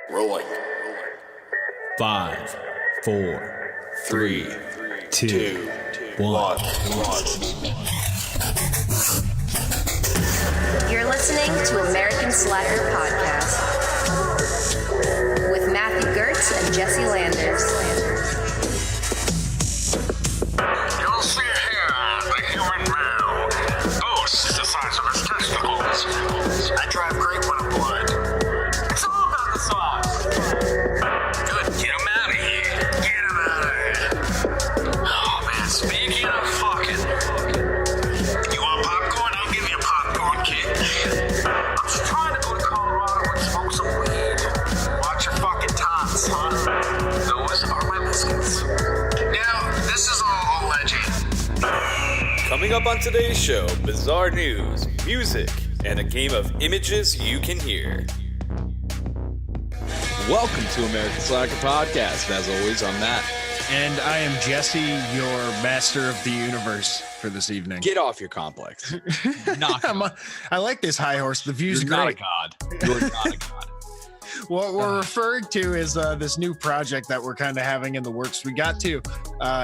Rolling. 5, 4, 3, 2, 1. You're listening to American Slacker Podcast with Matthew Gertz and Jesse Landers. You'll see here the human male boasts the size of his testicles. I drive great when I'm blood. It's all about the sauce. Good, get him out of here. Get him out of here. Oh man, speaking of fucking, you want popcorn? I'll give you a popcorn kit. I'm just trying to go to Colorado and smoke some weed. Watch your fucking tots, huh? Those are my biscuits. Now, this is all alleged. Coming up on today's show, bizarre news, music, and a game of images you can hear. Welcome to American Slacker Podcast. As always, I'm Matt. And I am Jesse, your master of the universe for this evening. Get off your complex. Not I like this high horse. The view's You're not a great. god. You're not a god. What we're referring to is this new project that we're kind of having in the works. We got to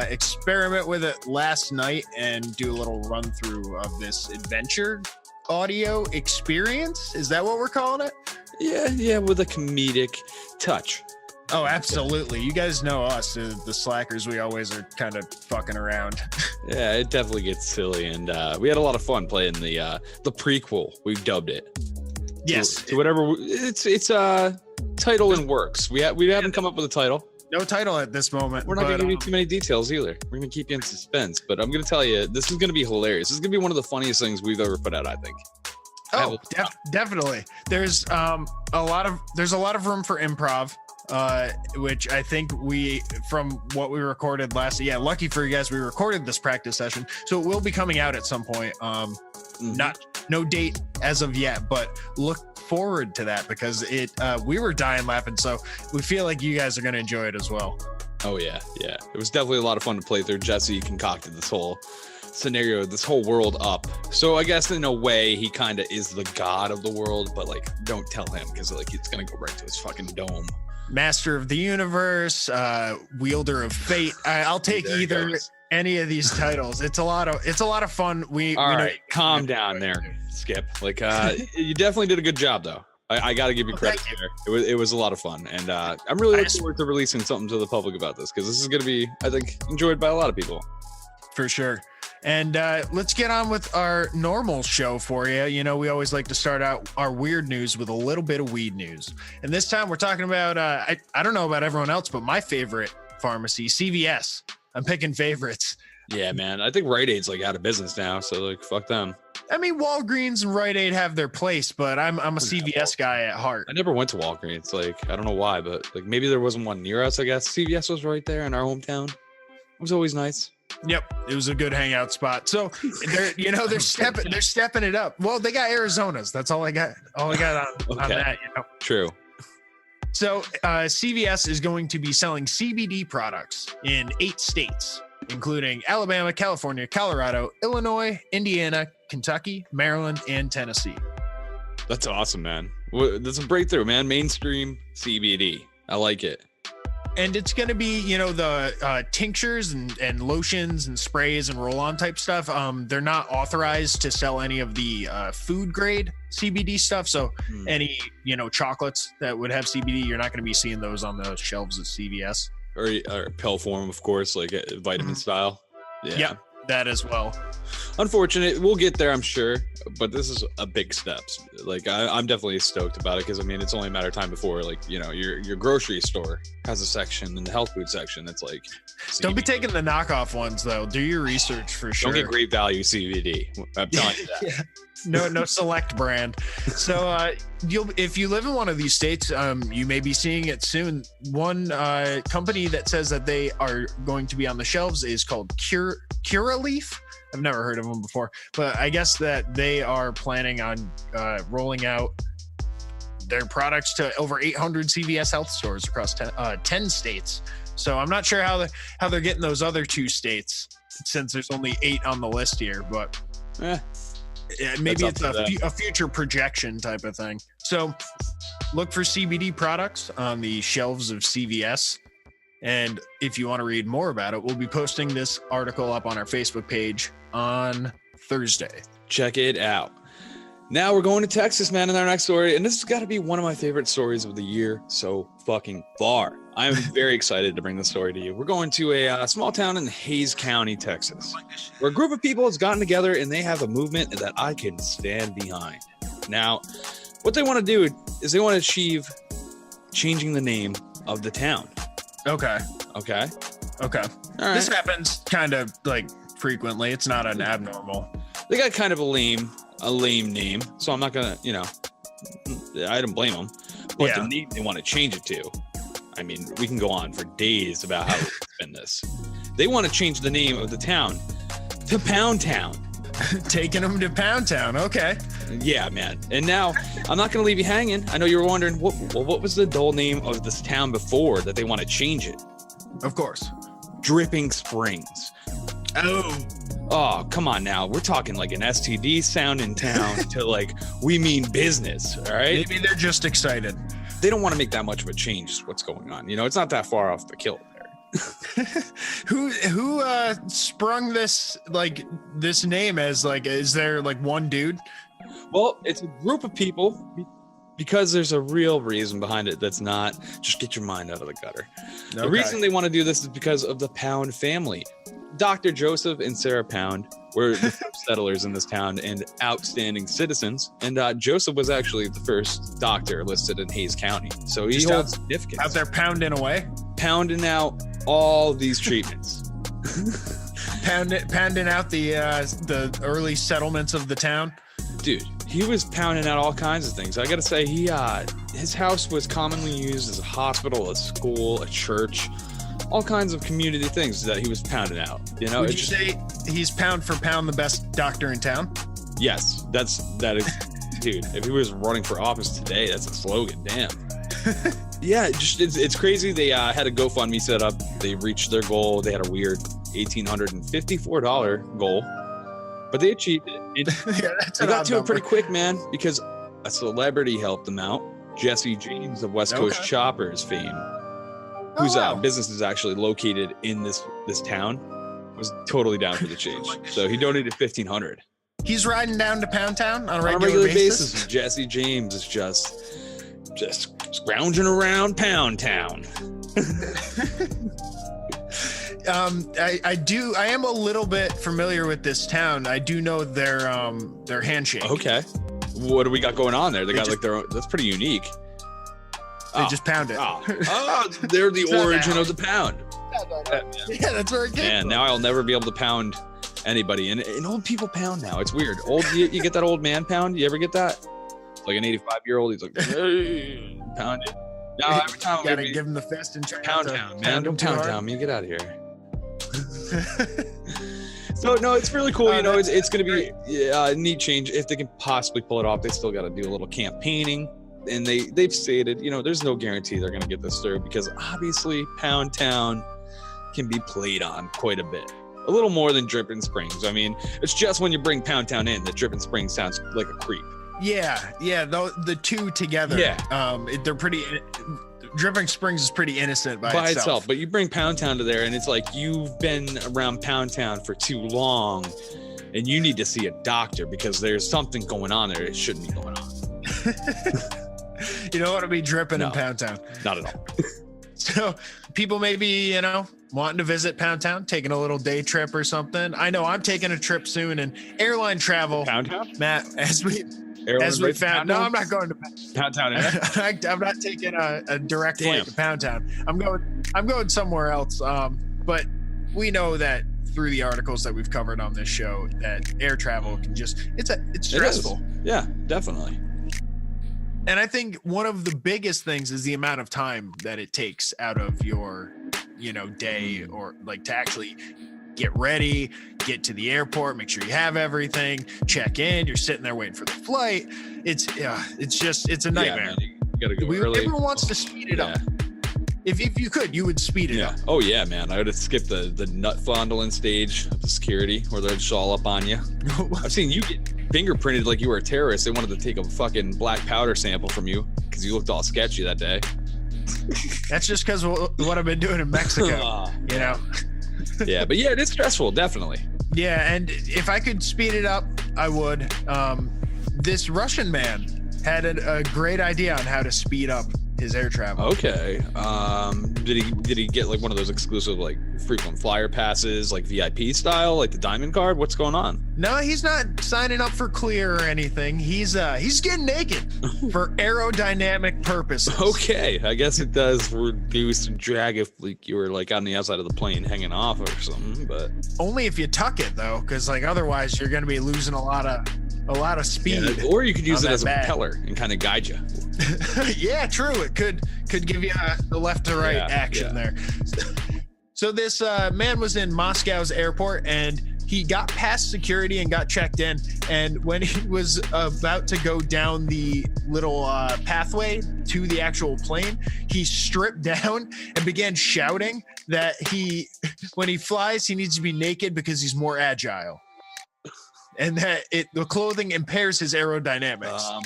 experiment with it last night and do a little run through of this adventure audio experience. Is that what we're calling it? Yeah, with a comedic touch. Oh, absolutely. You guys know us, the slackers. We always are kind of fucking around. Yeah, it definitely gets silly, and we had a lot of fun playing the prequel. We've dubbed it. Yes. To whatever it's title in works. We haven't come up with a title. No title at this moment. We're not going to give you too many details either. We're going to keep you in suspense, but I'm going to tell you, this is going to be hilarious. This is going to be one of the funniest things we've ever put out, I think. Oh, definitely. There's a lot of room for improv, which I think from what we recorded lucky for you guys, we recorded this practice session, so it will be coming out at some point. No date as of yet, but look forward to that because we were dying laughing, so we feel like you guys are going to enjoy it as well. Oh yeah. It was definitely a lot of fun to play through. Jesse concocted this whole scenario, this whole world up. So I guess in a way he kind of is the god of the world, but like don't tell him because like it's gonna go right to his fucking dome. Master of the universe, wielder of fate. I'll take either any of these titles. It's a lot of fun. All right, calm down there, Skip. Like you definitely did a good job though. I got to give you credit there. It was a lot of fun, and I'm really looking forward to releasing something to the public about this because this is going to be, I think, enjoyed by a lot of people. For sure. And let's get on with our normal show for you. You know, we always like to start out our weird news with a little bit of weed news. And this time we're talking about, I don't know about everyone else, but my favorite pharmacy, CVS. I'm picking favorites. Yeah, man. I think Rite Aid's like out of business now, so like fuck them. I mean, Walgreens and Rite Aid have their place, but I'm a CVS guy at heart. I never went to Walgreens. Like, I don't know why, but like maybe there wasn't one near us, I guess. CVS was right there in our hometown. It was always nice. Yep, it was a good hangout spot. So they're stepping it up. Well, they got Arizona's. That's all I got. On that. True. So CVS is going to be selling CBD products in 8 states, including Alabama, California, Colorado, Illinois, Indiana, Kentucky, Maryland, and Tennessee. That's awesome, man. That's a breakthrough, man. Mainstream CBD. I like it. And it's going to be, the tinctures and lotions and sprays and roll-on type stuff. They're not authorized to sell any of the food grade CBD stuff. So any, chocolates that would have CBD, you're not going to be seeing those on the shelves at CVS. Or pill form, of course, like vitamin style. Yeah. Yep, that as well. Unfortunate. We'll get there, I'm sure. But this is a big step. Like I'm definitely stoked about it because I mean it's only a matter of time before your grocery store has a section in the health food section that's like CBD. Don't be taking the knockoff ones though. Do your research for sure. Don't get great value CBD. I'm telling you that. No select brand. So if you live in one of these states, you may be seeing it soon. One company that says that they are going to be on the shelves is called Curaleaf. I've never heard of them before, but I guess that they are planning on rolling out their products to over 800 CVS health stores across 10 states. So I'm not sure how they're getting those other 2 states since there's only 8 on the list here, but maybe it's a future projection type of thing. So look for CBD products on the shelves of CVS. And if you want to read more about it, we'll be posting this article up on our Facebook page on Thursday. Check it out. Now we're going to Texas, man, in our next story. And this has got to be one of my favorite stories of the year so fucking far. I am very excited to bring this story to you. We're going to a small town in Hays County, Texas, where a group of people has gotten together and they have a movement that I can stand behind. Now, what they want to do is they want to achieve changing the name of the town. Okay. Okay. All right. This happens kind of like frequently. It's not an abnormal. They got kind of a lame name, so I'm not gonna, I don't blame them. But the name they want to change it to, I mean, we can go on for days about how it's been this. They want to change the name of the town to Pound Town. Taking them to Pound Town. Okay. Yeah, man. And now I'm not gonna leave you hanging. I know you were wondering what was the dull name of this town before that they want to change it. Of course. Dripping Springs. Oh, come on now. We're talking like an STD sound in town to like, we mean business, all right? Maybe they're just excited. They don't want to make that much of a change is what's going on. It's not that far off the kill there. Who sprung this name as like, is there like one dude? Well, it's a group of people because there's a real reason behind it that's not just get your mind out of the gutter. Okay. The reason they want to do this is because of the Pound family. Dr. Joseph and Sarah Pound were the first settlers in this town and outstanding citizens. And Joseph was actually the first doctor listed in Hays County. So he holds significance. Out there pounding away? Pounding out all these treatments. Pounding out the early settlements of the town? Dude, he was pounding out all kinds of things. I got to say, his house was commonly used as a hospital, a school, a church. All kinds of community things that he was pounding out. Would you say he's pound for pound the best doctor in town? Yes, that is, dude. If he was running for office today, that's a slogan. Damn. Yeah, it's crazy. They had a GoFundMe set up. They reached their goal. They had a weird $1,854 goal, but they achieved it. They got to it pretty quick, man, because a celebrity helped them out. Jesse James of West Coast Choppers fame. Whose business is actually located in this town, was totally down for the change. So he donated $1,500. He's riding down to Pound Town on a regular basis. Jesse James is just scrounging around Pound Town. I am a little bit familiar with this town. I do know their handshake. Okay. What do we got going on there? They got like their own, that's pretty unique. They just pound it. They're the origin of the pound. Yeah, that's where it came from. Now I'll never be able to pound anybody. And old people pound now. It's weird. You get that old man pound? You ever get that? Like an 85-year-old, he's like, hey, pound it. Now every time you gotta give him the fist and try Pound Town, man. Don't Pound Town me. Get out of here. So no, it's really cool. It's going to be a neat change if they can possibly pull it off. They still got to do a little campaigning. And they've stated, there's no guarantee they're going to get this through because obviously Pound Town can be played on quite a bit. A little more than Dripping Springs. I mean, it's just when you bring Pound Town in that Dripping Springs sounds like a creep. Yeah. The two together. Yeah. They're pretty. Dripping Springs is pretty innocent by itself. But you bring Pound Town to there and it's like you've been around Pound Town for too long and you need to see a doctor because there's something going on there. It shouldn't be going on. You don't want to be dripping in Pound Town. Not at all. So people maybe, wanting to visit Pound Town, taking a little day trip or something. I know I'm taking a trip soon and airline travel. Pound Town? Matt, as we found. No, I'm not going to Pound Town. I'm not taking a direct flight to Pound Town. I'm going somewhere else. But we know that through the articles that we've covered on this show that air travel can it's stressful. Yeah, definitely. And I think one of the biggest things is the amount of time that it takes out of your, day or like to actually get ready, get to the airport, make sure you have everything, check in, you're sitting there waiting for the flight. It's a nightmare. Yeah, you gotta go early. Everyone wants to speed it up. If you could, you would speed it up. Oh yeah, man. I would have skipped the nut fondling stage of the security where they're just all up on you. I've seen you get fingerprinted like you were a terrorist. They wanted to take a fucking black powder sample from you. because you looked all sketchy that day. That's just because what I've been doing in Mexico, you know? Yeah, but yeah, it is stressful, definitely. Yeah, and if I could speed it up, I would. This Russian man had a great idea on how to speed up his air travel. Okay. Did he get like one of those exclusive like frequent flyer passes, like VIP style, like the diamond card? What's going on? No, he's not signing up for Clear or anything. He's getting naked for aerodynamic purposes. Okay, I guess it does reduce drag if like you were like on the outside of the plane hanging off or something, but only if you tuck it though, because like otherwise you're going to be losing a lot of speed. Yeah, or you could use it as a bag. propeller and kind of guide you. Yeah, true. It could give you the left to right action there. So this man was in Moscow's airport and he got past security and got checked in. And when he was about to go down the little pathway to the actual plane, he stripped down and began shouting that when he flies, he needs to be naked because he's more agile. And that the clothing impairs his aerodynamics,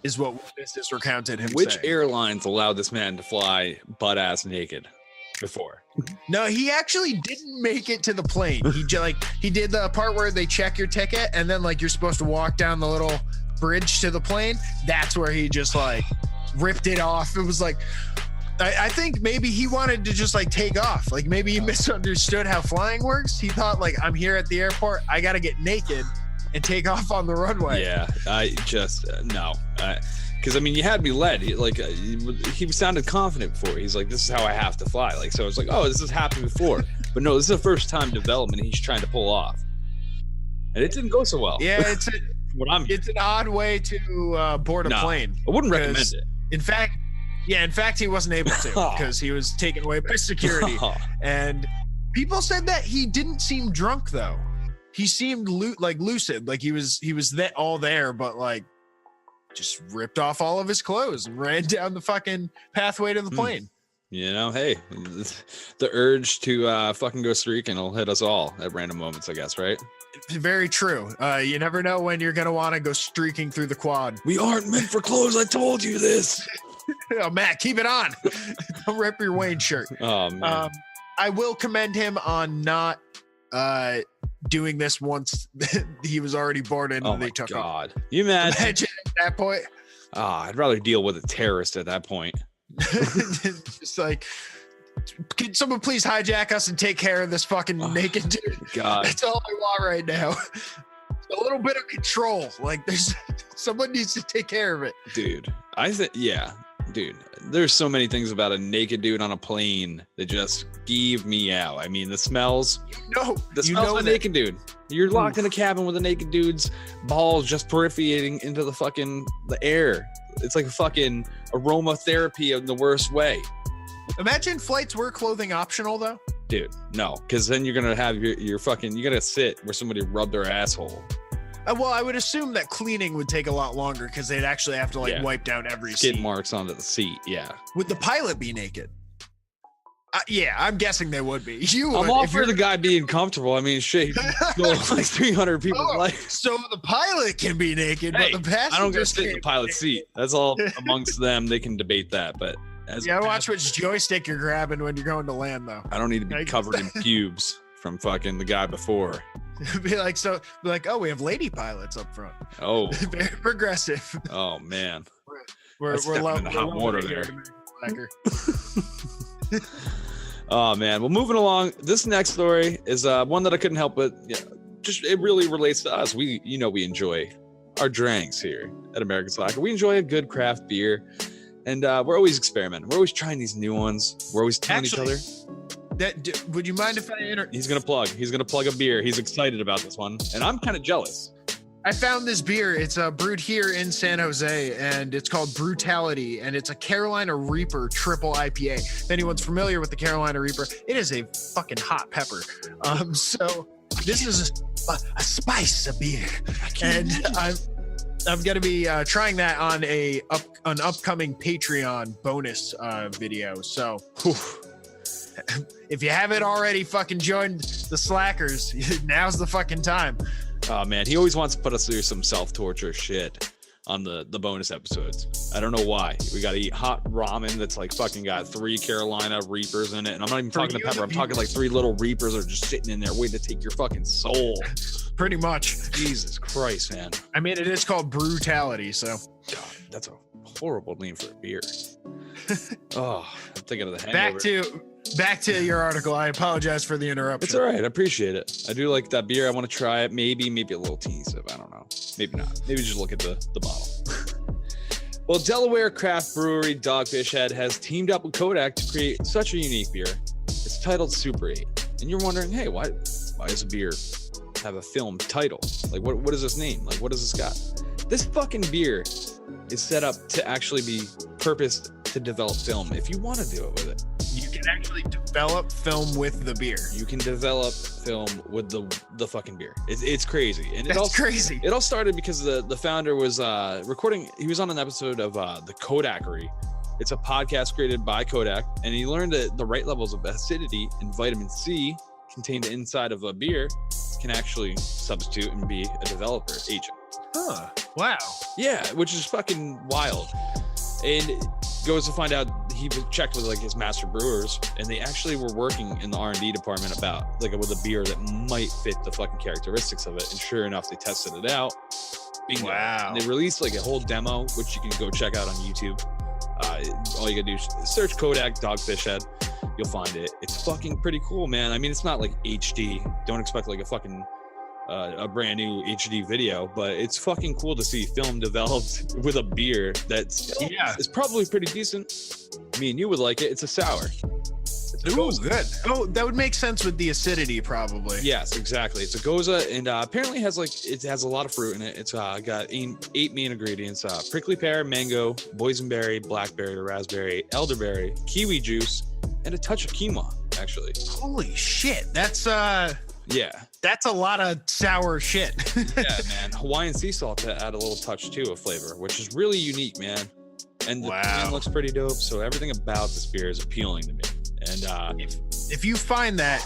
is what witnesses recounted him Which saying. airlines allowed this man to fly butt-ass naked before? No, he actually didn't make it to the plane. He did the part where they check your ticket and then like you're supposed to walk down the little bridge to the plane. That's where he just like ripped it off. It was like, I think maybe he wanted to just like take off. Like maybe he misunderstood how flying works. He thought like, I'm here at the airport. I got to get naked and take off on the runway. Yeah, I just no, because I mean, you had me led. He sounded confident before. He's like, "This is how I have to fly." Like, so I was like, "Oh, this has happened before," but no, this is the first time development he's trying to pull off, and it didn't go so well. Yeah, it's an odd way to board a plane. I wouldn't recommend it. In fact, he wasn't able to because he was taken away by security. And people said that he didn't seem drunk though. He seemed lucid, like he was all there, but like just ripped off all of his clothes and ran down the fucking pathway to the plane. You know, hey, the urge to fucking go streaking will hit us all at random moments, I guess, right? Very true. You never know when you're gonna want to go streaking through the quad. We aren't meant for clothes. I told you this. Oh, Matt, keep it on. Don't rip your Wayne shirt. Oh man. I will commend him on not doing this once he was already boarded and they took him. God. You imagine at that point? I'd rather deal with a terrorist at that point. Just like, can someone please hijack us and take care of this fucking naked dude? God. That's all I want right now. A little bit of control. Like someone needs to take care of it. Dude, dude, there's so many things about a naked dude on a plane that just give me out. I mean, the smells. The smells of a naked dude. You're locked in a cabin with a naked dude's balls just perforating into the air. It's like a fucking aromatherapy in the worst way. Imagine flights were clothing optional though. Dude, no, because then you're gonna have you gotta sit where somebody rubbed their asshole. Well, I would assume that cleaning would take a lot longer because they'd actually have to wipe down every skid seat. marks onto the seat. Yeah. Would the pilot be naked? Yeah, I'm guessing they would be. I'm all for the guy being comfortable. I mean, shit, like 300 people's life. So the pilot can be naked, hey, but the passenger I don't get to sit in the pilot's seat. That's all amongst them. They can debate that, but watch which joystick you're grabbing when you're going to land, though. I don't need to be covered in pubes from fucking the guy before. Be like, oh, we have lady pilots up front. Oh, very progressive. Oh man, we're in the hot water there. Here. Oh man. Well, moving along. This next story is one that I couldn't help but it really relates to us. We enjoy our drinks here at American Slacker. We enjoy a good craft beer, and we're always experimenting. We're always trying these new ones. We're always telling each other. Would you mind if I He's gonna plug a beer. He's excited about this one, and I'm kind of jealous. I found this beer. It's brewed here in San Jose, and it's called Brutality, and it's a Carolina Reaper triple IPA. If anyone's familiar with the Carolina Reaper, it is a fucking hot pepper. So this is a spice of beer, and I'm gonna be trying that on an upcoming Patreon bonus video. So. Whew. If you haven't already fucking joined the Slackers, now's the fucking time. Oh man, he always wants to put us through some self-torture shit. on the bonus episodes. I don't know why. We got to eat hot ramen that's like fucking got 3 Carolina Reapers in it. And I'm not even talking to pepper. I'm talking like 3 little Reapers are just sitting in there waiting to take your fucking soul. Pretty much. Jesus Christ, man. I mean, it is called brutality, so. God, that's a horrible name for a beer. Oh, I'm thinking of the hangover. Back to your article. I apologize for the interruption. It's all right. I appreciate it. I do like that beer. I want to try it. Maybe a little teeny sip. I don't know. Maybe not. Maybe just look at the bottle. Well, Delaware craft brewery Dogfish Head has teamed up with Kodak to create such a unique beer. It's titled Super 8. And you're wondering, hey, why does a beer have a film title? Like, what is this name? Like, what does this got? This fucking beer is set up to actually be purposed to develop film if you want to do it with it. You can actually develop film with the beer. You can develop film with the fucking beer. It's crazy. And That's crazy. It all started because the founder was recording. He was on an episode of the Kodakery. It's a podcast created by Kodak, and he learned that the right levels of acidity and vitamin C contained inside of a beer can actually substitute and be a developer agent. Huh. Wow. Yeah, which is fucking wild. And goes to find out, he checked with like his master brewers, and they actually were working in the R&D department about like with a beer that might fit the fucking characteristics of it. And sure enough, they tested it out. Bingo. Wow. And they released like a whole demo, which you can go check out on YouTube. All you gotta do is search Kodak Dogfish Head. You'll find it. It's fucking pretty cool, man. I mean, it's not like HD. Don't expect like a fucking a brand new HD video, but it's fucking cool to see film developed with a beer that's it's probably pretty decent. Me and you would like it. It's a sour. Ooh, good. Oh, that would make sense with the acidity, probably. Yes, exactly. It's a goza, and apparently it has a lot of fruit in it. It's got 8 main ingredients: prickly pear, mango, boysenberry, blackberry, raspberry, elderberry, kiwi juice, and a touch of quinoa. Actually, holy shit, that's yeah. That's a lot of sour shit. Yeah, man. Hawaiian sea salt to add a little touch too of flavor, which is really unique, man. And the can looks pretty dope. So everything about this beer is appealing to me. And if you find that,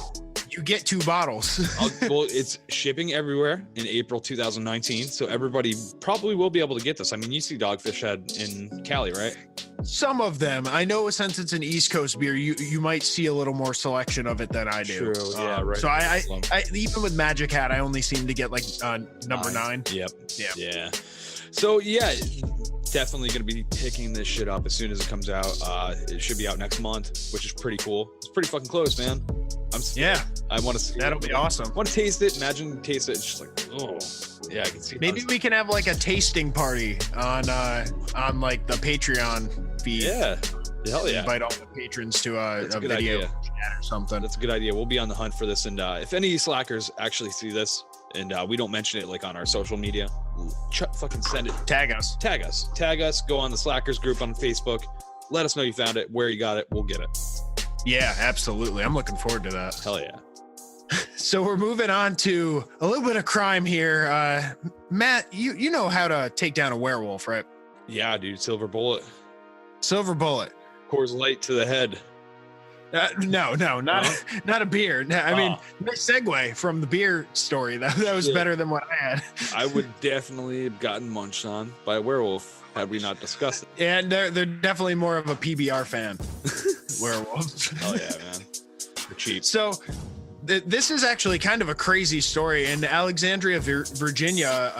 you get 2 bottles. Well, it's shipping everywhere in April 2019. So everybody probably will be able to get this. I mean, you see Dogfish Head in Cali, right? Some of them. I know since it's an East Coast beer, you might see a little more selection of it than I do. True, yeah, right. So I even with Magic Hat, I only seem to get like number 9. Yep. Yeah. So yeah, definitely going to be picking this shit up as soon as it comes out. It should be out next month, which is pretty cool. It's pretty fucking close, man. I want to see. That'll be awesome. I want to taste it. Imagine taste it. It's just like, oh, yeah, I can see. Maybe we can have like a tasting party on like the Patreon feed. Yeah, hell yeah. Invite all the patrons to a video chat or something. That's a good idea. We'll be on the hunt for this, and if any slackers actually see this, and we don't mention it like on our social media, fucking send it. Tag us. Go on the Slackers group on Facebook. Let us know you found it, where you got it. We'll get it. Yeah, absolutely. I'm looking forward to that. Hell yeah. So we're moving on to a little bit of crime here. Matt, you know how to take down a werewolf, right? Yeah, dude. Silver bullet. Coors Light to the head. No, not a beer. No, I mean, nice segue from the beer story. That was better than what I had. I would definitely have gotten munched on by a werewolf had we not discussed it. And they're definitely more of a PBR fan. Werewolves. Oh yeah, man. They're cheap. So this is actually kind of a crazy story. In Alexandria, Virginia,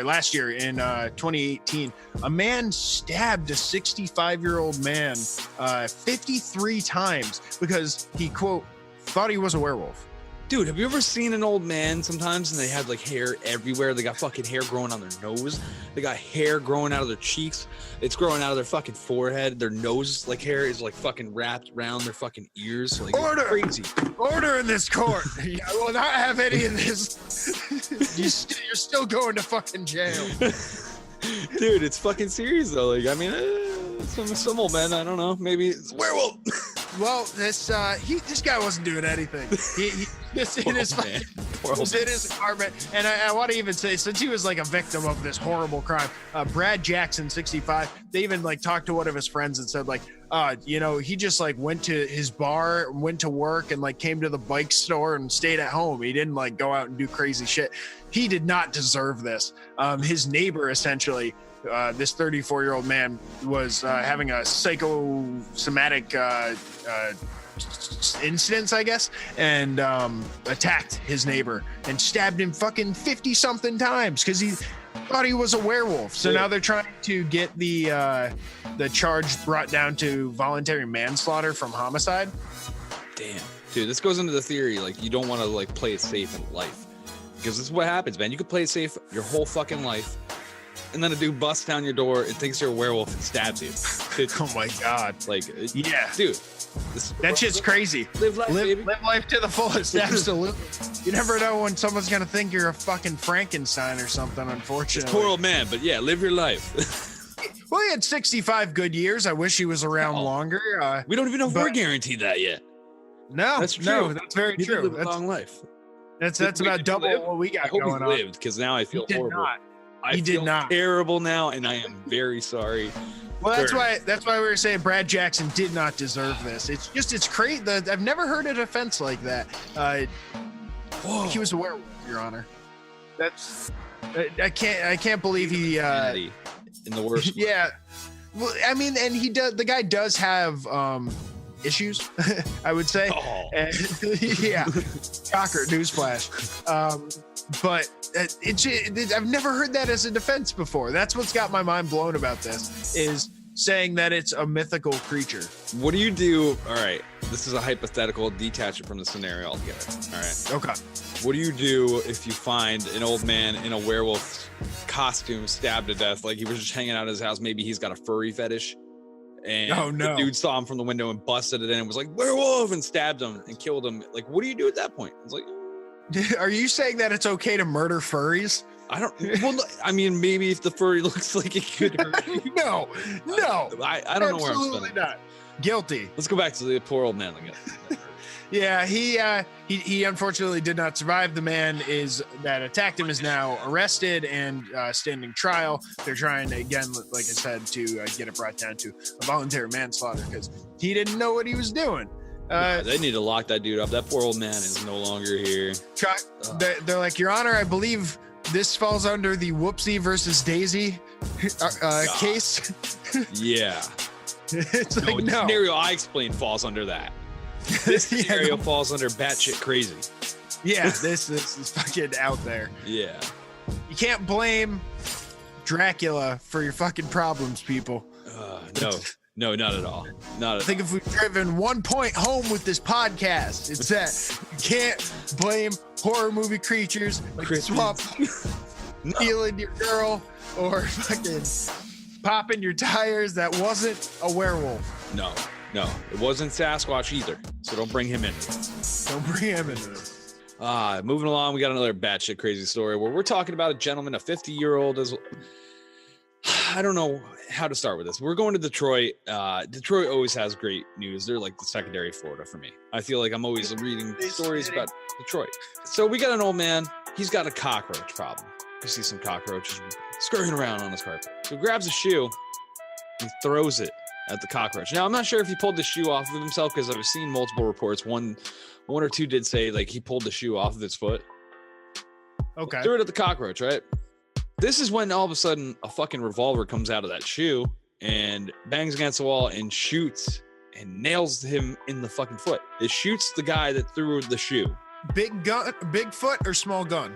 last year in 2018, a man stabbed a 65-year-old man 53 times because he, quote, thought he was a werewolf. Dude, have you ever seen an old man sometimes and they have like hair everywhere? They got fucking hair growing on their nose. They got hair growing out of their cheeks. It's growing out of their fucking forehead. Their nose, like hair is like fucking wrapped around their fucking ears. Like, crazy. Order in this court. I will not have any of this. You're still going to fucking jail. Dude, it's fucking serious though. Like, I mean, some old man, I don't know. Maybe it's a werewolf. Well, this guy wasn't doing anything. He was in his apartment. And I want to even say, since he was like a victim of this horrible crime, Brad Jackson, 65, they even like talked to one of his friends and said like, he just like went to his bar, went to work, and like came to the bike store and stayed at home. He didn't like go out and do crazy shit. He did not deserve this. His neighbor, essentially, this 34-year-old man, was having a psychosomatic incidents, I guess, and attacked his neighbor and stabbed him fucking 50-something times because he thought he was a werewolf. So now they're trying to get the charge brought down to voluntary manslaughter from homicide. Damn, dude, this goes into the theory like you don't want to like play it safe in life, because this is what happens, man. You could play it safe your whole fucking life, and then a dude busts down your door and thinks you're a werewolf and stabs you. Oh my god! Like, yeah, dude, that shit's crazy. Live life, baby. Live life to the fullest. Absolutely. You never know when someone's gonna think you're a fucking Frankenstein or something. Unfortunately, poor old man. But yeah, live your life. Well, he had 65 good years. I wish he was around longer. We don't even know if we're guaranteed that yet. No, that's true. No, that's very he true. Live a long life. That's about double what we got I hope going he lived, because now I feel horrible. He did not. Terrible now, and I am very sorry. Well, that's why we were saying Brad Jackson did not deserve this. It's crazy. I've never heard a defense like that. He was a werewolf, Your Honor. That's I can't believe he in the worst. Yeah. Well, I mean, and the guy does have issues, I would say. Oh. And, yeah. Shocker, newsflash. But I've never heard that as a defense before. That's what's got my mind blown about this, is saying that it's a mythical creature. What do you do? All right, this is a hypothetical, detach it from the scenario altogether. All right. Okay. What do you do if you find an old man in a werewolf costume stabbed to death? Like he was just hanging out at his house. Maybe he's got a furry fetish. And the dude saw him from the window and busted it in and was like, werewolf, and stabbed him and killed him. Like, what do you do at that point? It's like, are you saying that it's okay to murder furries? I don't. Well, I mean, maybe if the furry looks like it could hurt you. No. I don't know where I'm spending. Absolutely not. Guilty. Let's go back to the poor old man again. Yeah, he unfortunately did not survive. The man that attacked him is now arrested and standing trial. They're trying to, again, like I said, to get it brought down to a voluntary manslaughter because he didn't know what he was doing. They need to lock that dude up. That poor old man is no longer here. They're like, Your Honor, I believe this falls under the Whoopsie versus Daisy case. Yeah. It's like, the scenario I explained falls under that. This scenario falls under batshit crazy. Yeah, this is fucking out there. Yeah. You can't blame Dracula for your fucking problems, people. No, not at all. I think if we've driven 1 point home with this podcast, it's that you can't blame horror movie creatures like the swamp stealing your girl or fucking popping your tires. That wasn't a werewolf. No, it wasn't Sasquatch either. So don't bring him in. Moving along, we got another batshit crazy story where we're talking about a gentleman, a 50-year-old. I don't know how to start with this. We're going to Detroit. Detroit always has great news. They're like the secondary Florida for me. I feel like I'm always reading stories about Detroit. So we got an old man. He's got a cockroach problem. You see some cockroaches scurrying around on his carpet. So he grabs a shoe and throws it at the cockroach. Now, I'm not sure if he pulled the shoe off of himself because I've seen multiple reports. One or two did say like he pulled the shoe off of his foot. Okay. Threw it at the cockroach, right? This is when all of a sudden a fucking revolver comes out of that shoe and bangs against the wall and shoots and nails him in the fucking foot. It shoots the guy that threw the shoe. Big gun, big foot, or small gun?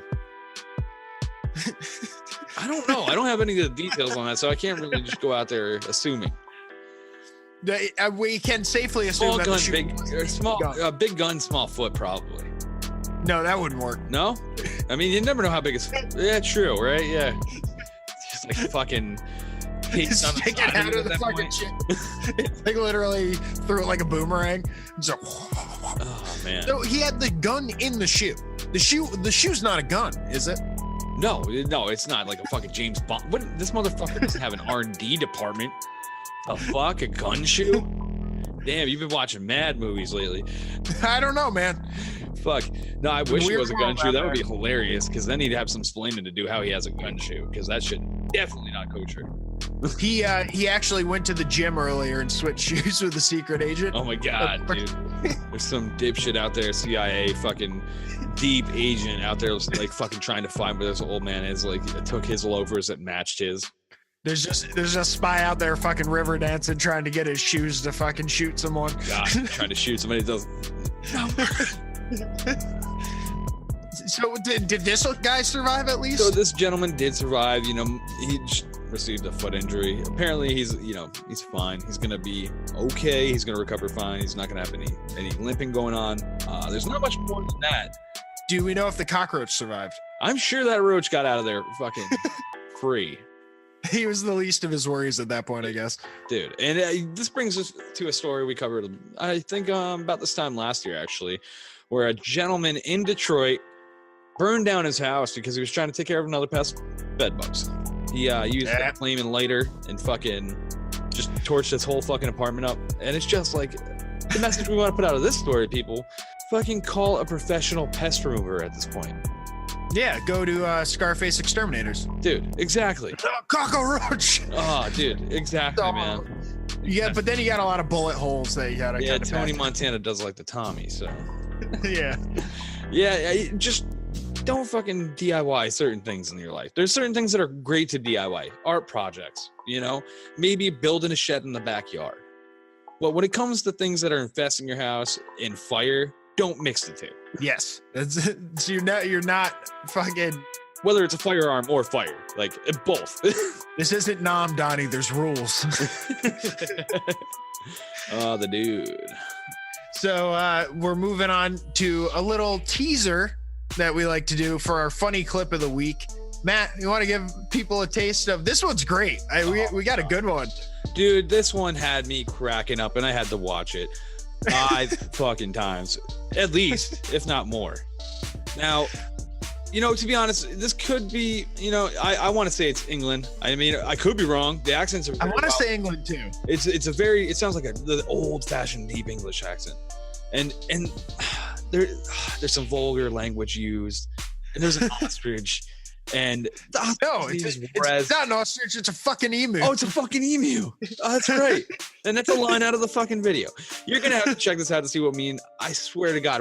I don't know. I don't have any of the details on that, so I can't really just go out there assuming. We can safely assume that the shoe big gun, small foot, probably. No, that wouldn't work. No? I mean, you never know how big it's... Yeah, true, right? Yeah. Just like fucking... Stick it out of the fucking shit. It's like literally threw it like a boomerang. So, oh, man. So he had the gun in the shoe. The shoe's not a gun, is it? No, it's not like a fucking James Bond. This motherfucker doesn't have an R&D department. The fuck? A gun shoe? Damn, you've been watching mad movies lately. I don't know, man. Fuck. No, I wish it Weird was a world gun shoe. out That would be there. hilarious because then he'd have some explaining to do how he has a gun shoe because that shit definitely not kosher. He actually went to the gym earlier and switched shoes with a secret agent. Oh my God, dude. There's some dipshit out there, CIA fucking deep agent out there like fucking trying to find where this old man is. Like took his loafers that matched his. There's a spy out there fucking river dancing trying to get his shoes to fucking shoot someone. God, trying to shoot somebody that does. So did this guy survive at least? So this gentleman did survive. You know, he just received a foot injury. Apparently, he's fine. He's gonna be okay. He's gonna recover fine. He's not gonna have any limping going on. There's not much more than that. Do we know if the cockroach survived? I'm sure that roach got out of there fucking free. He was the least of his worries at that point, I guess. Dude, and this brings us to a story we covered, I think, about this time last year, actually, where a gentleman in Detroit burned down his house because he was trying to take care of another pest, bed bugs. He used a flaming lighter and fucking just torched his whole fucking apartment up. And it's just like the message we want to put out of this story, people. Fucking call a professional pest remover at this point. Yeah, go to Scarface Exterminators. Dude, exactly. Cockroach. Oh, dude, exactly, Oh. man. Yeah, but then you got a lot of bullet holes that you gotta Yeah, kind of Tony patch. Montana does like the Tommy, so. Yeah. Yeah, just don't fucking DIY certain things in your life. There's certain things that are great to DIY. Art projects, you know? Maybe building a shed in the backyard. But when it comes to things that are infesting your house and fire, don't mix the two. Yes. So you're not fucking. Whether it's a firearm or fire, like both. This isn't Nom Donnie. There's rules. Oh, the dude. So we're moving on to a little teaser that we like to do for our funny clip of the week. Matt, you want to give people a taste of this? One's great. We got a good one. Dude, this one had me cracking up and I had to watch it 5 fucking times, at least, if not more. Now, you know, to be honest, this could be, you know, I want to say it's England. I mean, I could be wrong. The accents are I very want to wild. say England too. It sounds like the old-fashioned deep English accent. And there's some vulgar language used, and there's an ostrich, and No, it's not an ostrich. It's a fucking emu. Oh, it's a fucking emu. Oh, that's right. And that's a line out of the fucking video. You're gonna have to check this out to see what I mean. I swear to God,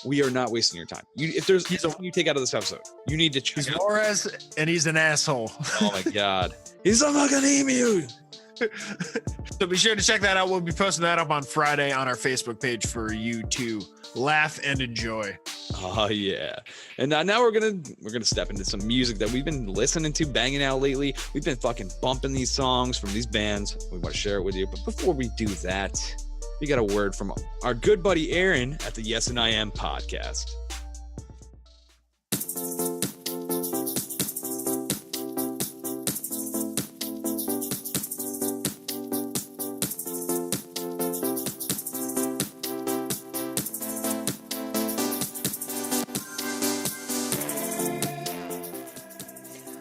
we are not wasting your time. If there's something you take out of this episode, you need to check He's it out. Juarez, and he's an asshole. Oh my God, he's a fucking emu. So be sure to check that out. We'll be posting that up on Friday on our Facebook page for you to laugh and enjoy. Oh yeah. And now we're gonna step into some music that we've been listening to, banging out lately. We've been fucking bumping these songs from these bands. We want to share it with you. But before we do that, we got a word from our good buddy Aaron at the Yes and I Am podcast.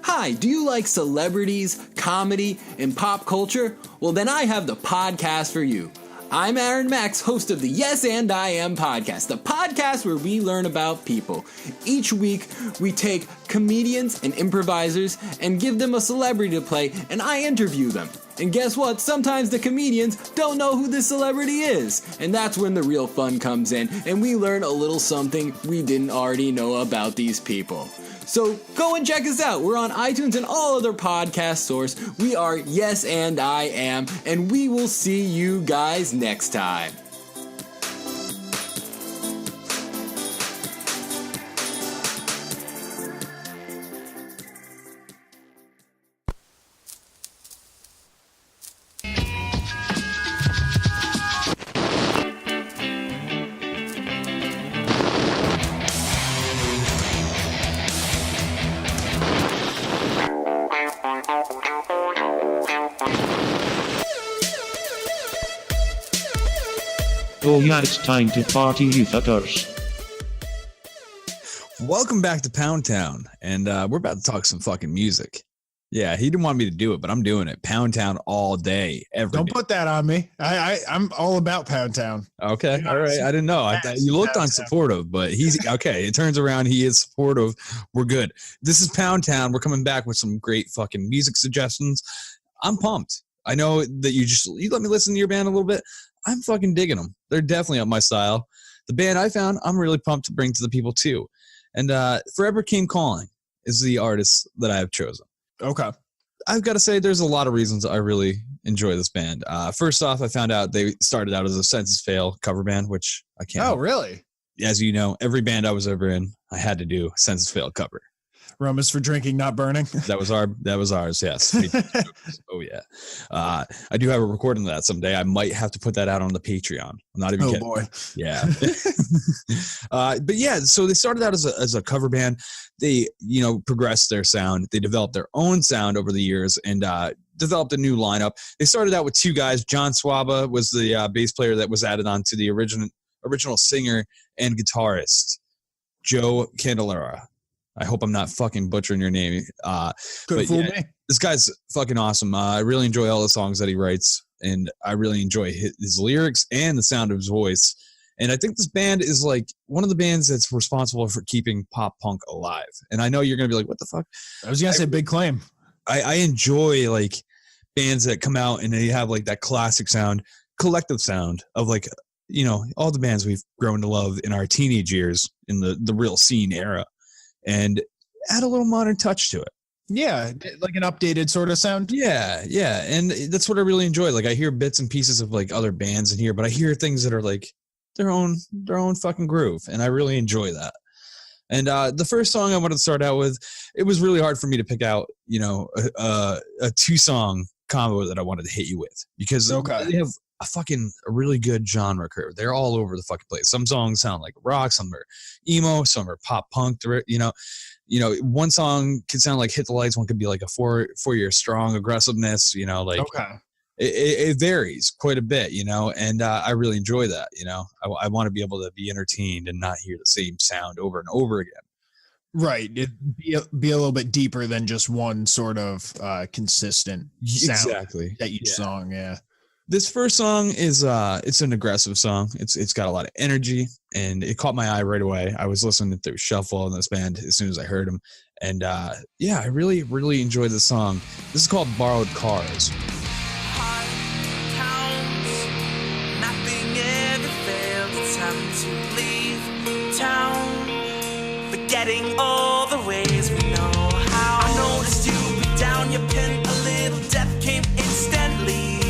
Hi, do you like celebrities, comedy, and pop culture? Well, then I have the podcast for you. I'm Aaron Max, host of the Yes and I Am podcast, the podcast where we learn about people. Each week, we take comedians and improvisers and give them a celebrity to play, and I interview them. And guess what? Sometimes the comedians don't know who this celebrity is. And that's when the real fun comes in, and we learn a little something we didn't already know about these people. So go and check us out. We're on iTunes and all other podcast sources. We are Yes and I Am, and we will see you guys next time. Oh yeah, it's time to party, you fuckers. Welcome back to Pound Town, and we're about to talk some fucking music. Yeah, he didn't want me to do it, but I'm doing it. Pound Town all day, every Don't day. put that on me. I'm all about Pound Town. Okay, all right. I didn't know. I thought you looked unsupportive, but he's okay. It turns around. He is supportive. We're good. This is Pound Town. We're coming back with some great fucking music suggestions. I'm pumped. I know that you let me listen to your band a little bit. I'm fucking digging them. They're definitely up my style. The band I found, I'm really pumped to bring to the people too. And Forever Came Calling is the artist that I have chosen. Okay. I've got to say there's a lot of reasons I really enjoy this band. First off, I found out they started out as a Census Fail cover band, which I can't. Oh, really? As you know, every band I was ever in, I had to do Census Fail cover. Rum is for drinking, not burning. That was ours. Yes. Oh yeah. I do have a recording of that someday. I might have to put that out on the Patreon. I'm not even kidding. Boy. Yeah. But yeah, so they started out as a cover band. They, progressed their sound. They developed their own sound over the years and developed a new lineup. They started out with two guys. John Swaba was the bass player that was added on to the original singer and guitarist, Joe Candelara. I hope I'm not fucking butchering your name. Could fool me. This guy's fucking awesome. I really enjoy all the songs that he writes, and I really enjoy his lyrics and the sound of his voice. And I think this band is like one of the bands that's responsible for keeping pop punk alive. And I know you're going to be like, what the fuck? I was going to say big claim. I enjoy like bands that come out and they have like that classic sound, collective sound of like, all the bands we've grown to love in our teenage years in the real scene era. And add a little modern touch to it. Yeah, like an updated sort of sound. Yeah, and that's what I really enjoy. Like I hear bits and pieces of like other bands in here, but I hear things that are like their own fucking groove, and I really enjoy that. And the first song I wanted to start out with, it was really hard for me to pick out, a 2-song combo that I wanted to hit you with because they have a really good genre curve. They're all over the fucking place. Some songs sound like rock, some are emo, some are pop punk. One song could sound like Hit the Lights, one could be like a 4-year strong aggressiveness. It varies quite a bit. And I really enjoy that. I want to be able to be entertained and not hear the same sound over and over again. Right. It'd be a little bit deeper than just one sort of consistent sound that each song. Yeah. This first song is it's an aggressive song. It's got a lot of energy and it caught my eye right away. I was listening through shuffle in this band as soon as I heard them. And I really, really enjoyed this song. This is called Borrowed Cars. Forgetting all the ways we know how. I noticed you put down your pen a little. Death came instantly.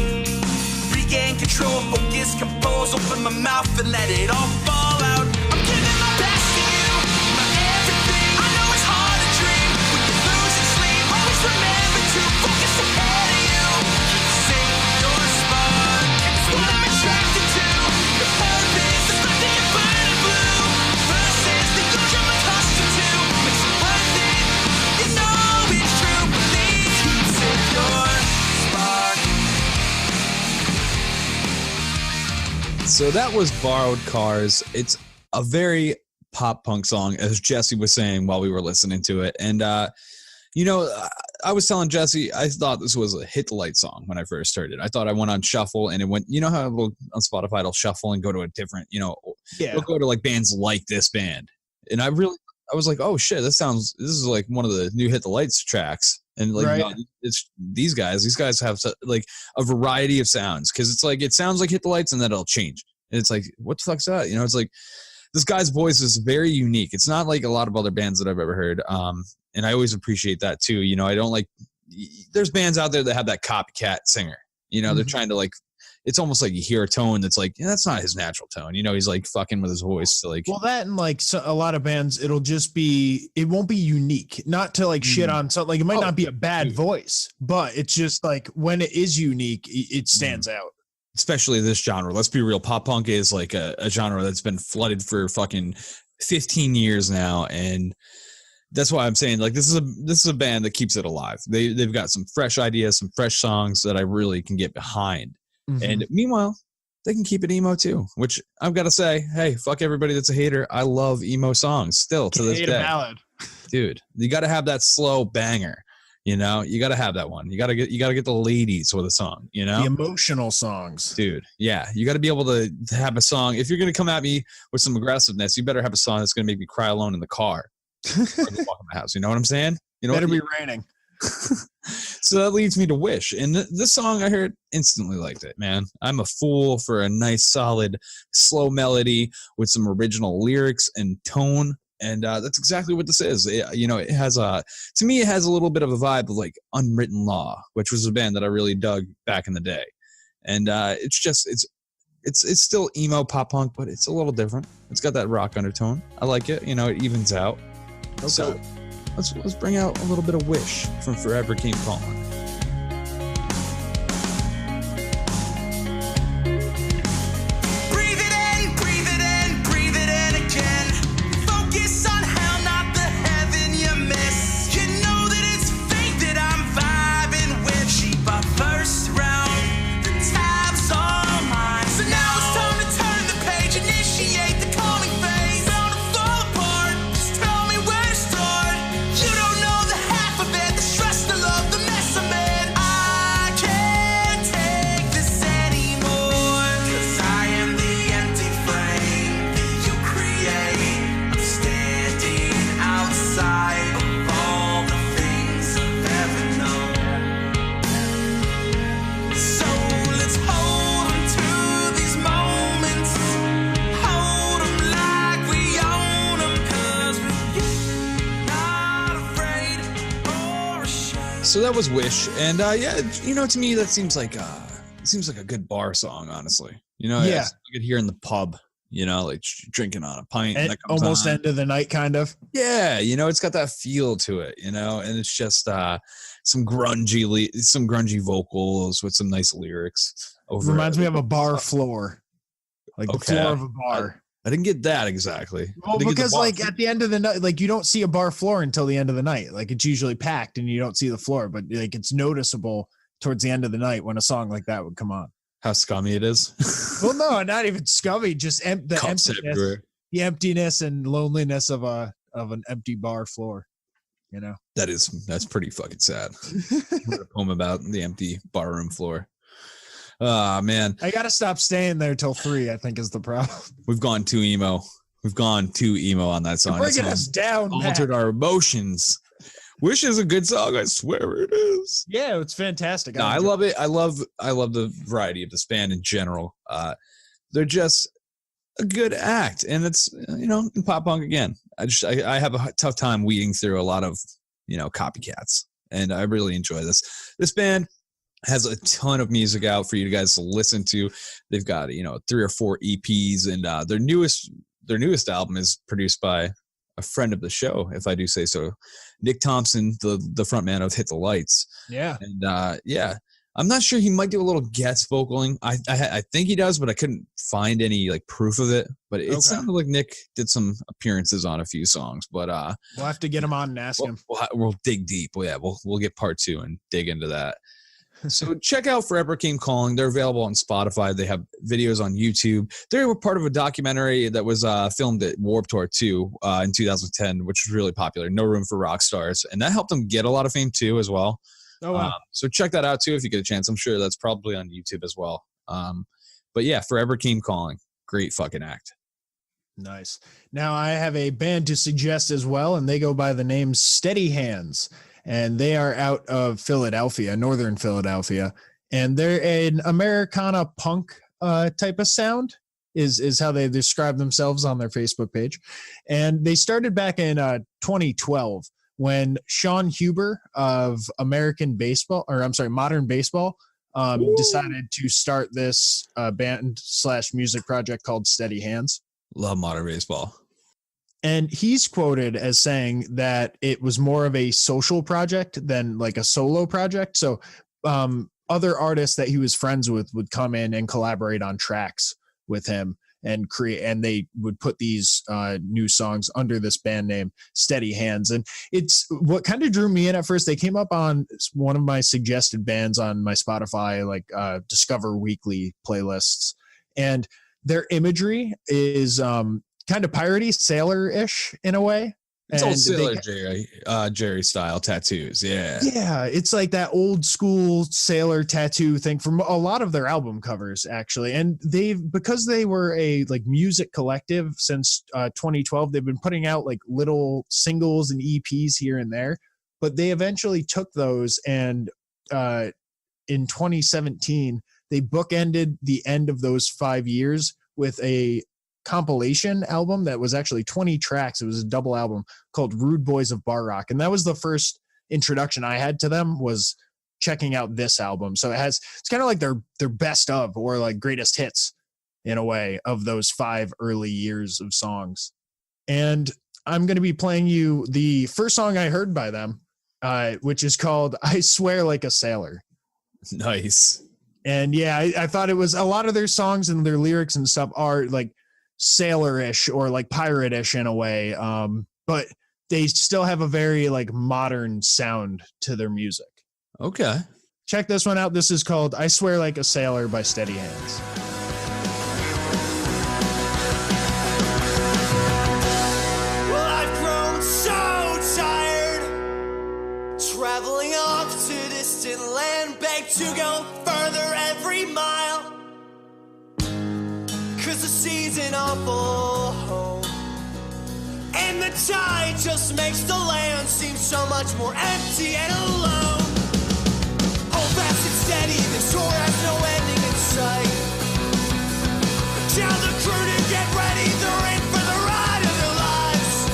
Regain control, focus, compose. Open my mouth and let it all fall out. I'm giving my best to you, my everything. I know it's hard to dream when you're losing sleep. Always remember to focus ahead of you. Sing your spark. It's what I'm attracted to. The purpose is nothing you burn blue. Versus the illusion I'm accustomed to. Makes it worth it. You know it's true. Believe. Sing your spark. So that was Borrowed Cars. It's a very pop punk song, as Jesse was saying while we were listening to it. And, I was telling Jesse, I thought this was a Hit the Light song when I first heard it. I thought I went on shuffle and it went, how on Spotify it'll shuffle and go to a different, it'll go to like bands like this band. And I was like, oh shit, this is like one of the new Hit the Lights tracks. And like, right. It's these guys have like a variety of sounds. Cause it's like, it sounds like Hit the Lights and then it'll change. And it's like, what the fuck's that? It's like, this guy's voice is very unique. It's not like a lot of other bands that I've ever heard. And I always appreciate that too. I don't like, there's bands out there that have that copycat singer, they're trying to like, it's almost like you hear a tone that's like, that's not his natural tone. He's like fucking with his voice. So like, well, that and like a lot of bands, it won't be unique, not to like shit on something. Like it might not be a bad voice, but it's just like when it is unique, it stands out. Especially this genre. Let's be real. Pop punk is like a genre that's been flooded for fucking 15 years now. And that's why I'm saying like, this is a band that keeps it alive. They've got some fresh ideas, some fresh songs that I really can get behind. Mm-hmm. And meanwhile, they can keep it emo too, which I've got to say, hey, fuck everybody that's a hater. I love emo songs still to this day. Ballad. Dude, you got to have that slow banger. You know, you got to have that one. You got to get the ladies with a song, you know, the emotional songs, dude. Yeah. You got to be able to have a song. If you're going to come at me with some aggressiveness, you better have a song that's going to make me cry alone in the car or walk in the house. You know what I'm saying? You know, better be raining. So that leads me to Wish. And this song, I heard, instantly liked it, man. I'm a fool for a nice, solid, slow melody with some original lyrics and tone. And that's exactly what this is. It has to me, it has a little bit of a vibe of like Unwritten Law, which was a band that I really dug back in the day. And it's still emo pop punk, but it's a little different. It's got that rock undertone. I like it. You know, it evens out. Okay. So let's bring out a little bit of Wish from Forever Came Calling. So that was Wish, and to me that seems like a good bar song, honestly. I could hear in the pub, like drinking on a pint, and that comes almost on. End of the night, kind of. Yeah, it's got that feel to it, and it's just some grungy vocals with some nice lyrics. Reminds me of a bar floor, like the floor of a bar. I didn't get that exactly. Well, because like at the end of the night, like you don't see a bar floor until the end of the night. Like it's usually packed and you don't see the floor, but like it's noticeable towards the end of the night when a song like that would come on. How scummy it is. Well, no, not even scummy, just the emptiness and loneliness of an empty bar floor. That's pretty fucking sad. I wrote a poem about the empty barroom floor. Oh, man. I got to stop staying there till 3, I think is the problem. We've gone too emo. On that song. You're bringing us down, altered our emotions. Wish is a good song. I swear it is. Yeah, it's fantastic. No, I love it. I love the variety of this band in general. They're just a good act. And it's, in pop punk again. I have a tough time weeding through a lot of, copycats. And I really enjoy this. This band has a ton of music out for you guys to listen to. They've got 3 or 4 EPs, and their newest album is produced by a friend of the show, if I do say so, Nick Thompson, the front man of Hit the Lights. Yeah, and I'm not sure, he might do a little guest vocaling. I think he does, but I couldn't find any like proof of it. But it sounded like Nick did some appearances on a few songs. But we'll have to get him on and ask him. We'll dig deep. Well, yeah, we'll get part 2 and dig into that. So check out Forever Came Calling. They're available on Spotify. They have videos on YouTube. They were part of a documentary that was filmed at Warped Tour 2 in 2010, which was really popular, No Room for Rock Stars. And that helped them get a lot of fame too as well. Oh, wow. So check that out too if you get a chance. I'm sure that's probably on YouTube as well. But yeah, Forever Came Calling. Great fucking act. Nice. Now I have a band to suggest as well, and they go by the name Steady Hands. And they are out of Philadelphia, northern Philadelphia, and they're an Americana punk type of sound is how they describe themselves on their Facebook page. And they started back in 2012 when Sean Huber of Modern Baseball decided to start this band/music project called Steady Hands. Love Modern Baseball. And he's quoted as saying that it was more of a social project than like a solo project. So other artists that he was friends with would come in and collaborate on tracks with him and create, and they would put these new songs under this band name Steady Hands. And it's what kind of drew me in at first. They came up on one of my suggested bands on my Spotify, like Discover Weekly playlists. And their imagery is kind of piratey, sailor-ish in a way. It's old And Sailor Jerry style tattoos. Yeah. Yeah, it's like that old school sailor tattoo thing from a lot of their album covers, actually. And because they were a like music collective since 2012, they've been putting out like little singles and EPs here and there. But they eventually took those and in 2017, they bookended the end of those 5 years with a compilation album that was actually 20 tracks. It was a double album called Rude Boys of Bar Rock. And that was the first introduction I had to them, was checking out this album. So it's kind of like their best of, or like greatest hits in a way, of those 5 early years of songs. And I'm going to be playing you the first song I heard by them, which is called I Swear Like a Sailor. Nice. And yeah, I thought it was, a lot of their songs and their lyrics and stuff are like sailor-ish or like pirate-ish in a way, but they still have a very like modern sound to their music. Okay, check this one out. This is called I Swear Like a Sailor by Steady Hands. Well, I've grown so tired, traveling off to distant land, beg to go further every mile. 'Cause the sea's an awful home, and the tide just makes the land seem so much more empty and alone. Hold fast and steady, this tour has no ending in sight. Tell the crew to get ready, they're in for the ride of their lives.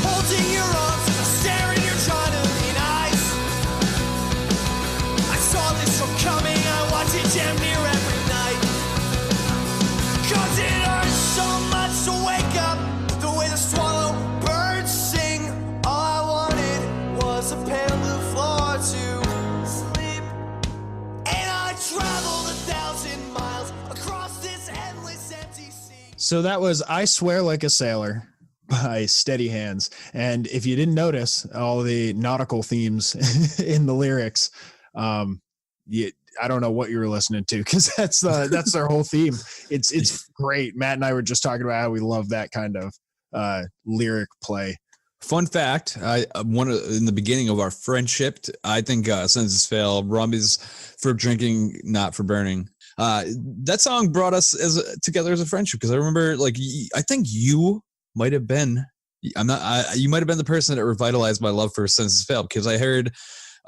Holding your arms as I stare in your Jonathan eyes. I saw this one coming, I watch it damn near every night. 'Cause it hurts so much to wake up the way the swallow birds sing. All I wanted was a pale blue floor to sleep. And I traveled 1,000 miles across this endless empty sea. So that was I Swear Like a Sailor by Steady Hands. And if you didn't notice all the nautical themes in the lyrics, I don't know what you were listening to, because that's their whole theme. It's great. Matt and I were just talking about how we love that kind of lyric play. Fun fact: in the beginning of our friendship, I think Senses Fail, rum is for drinking, not for burning. That song brought us together as a friendship, because I remember, like, I think you might have been. You might have been the person that revitalized my love for Senses Fail, because I heard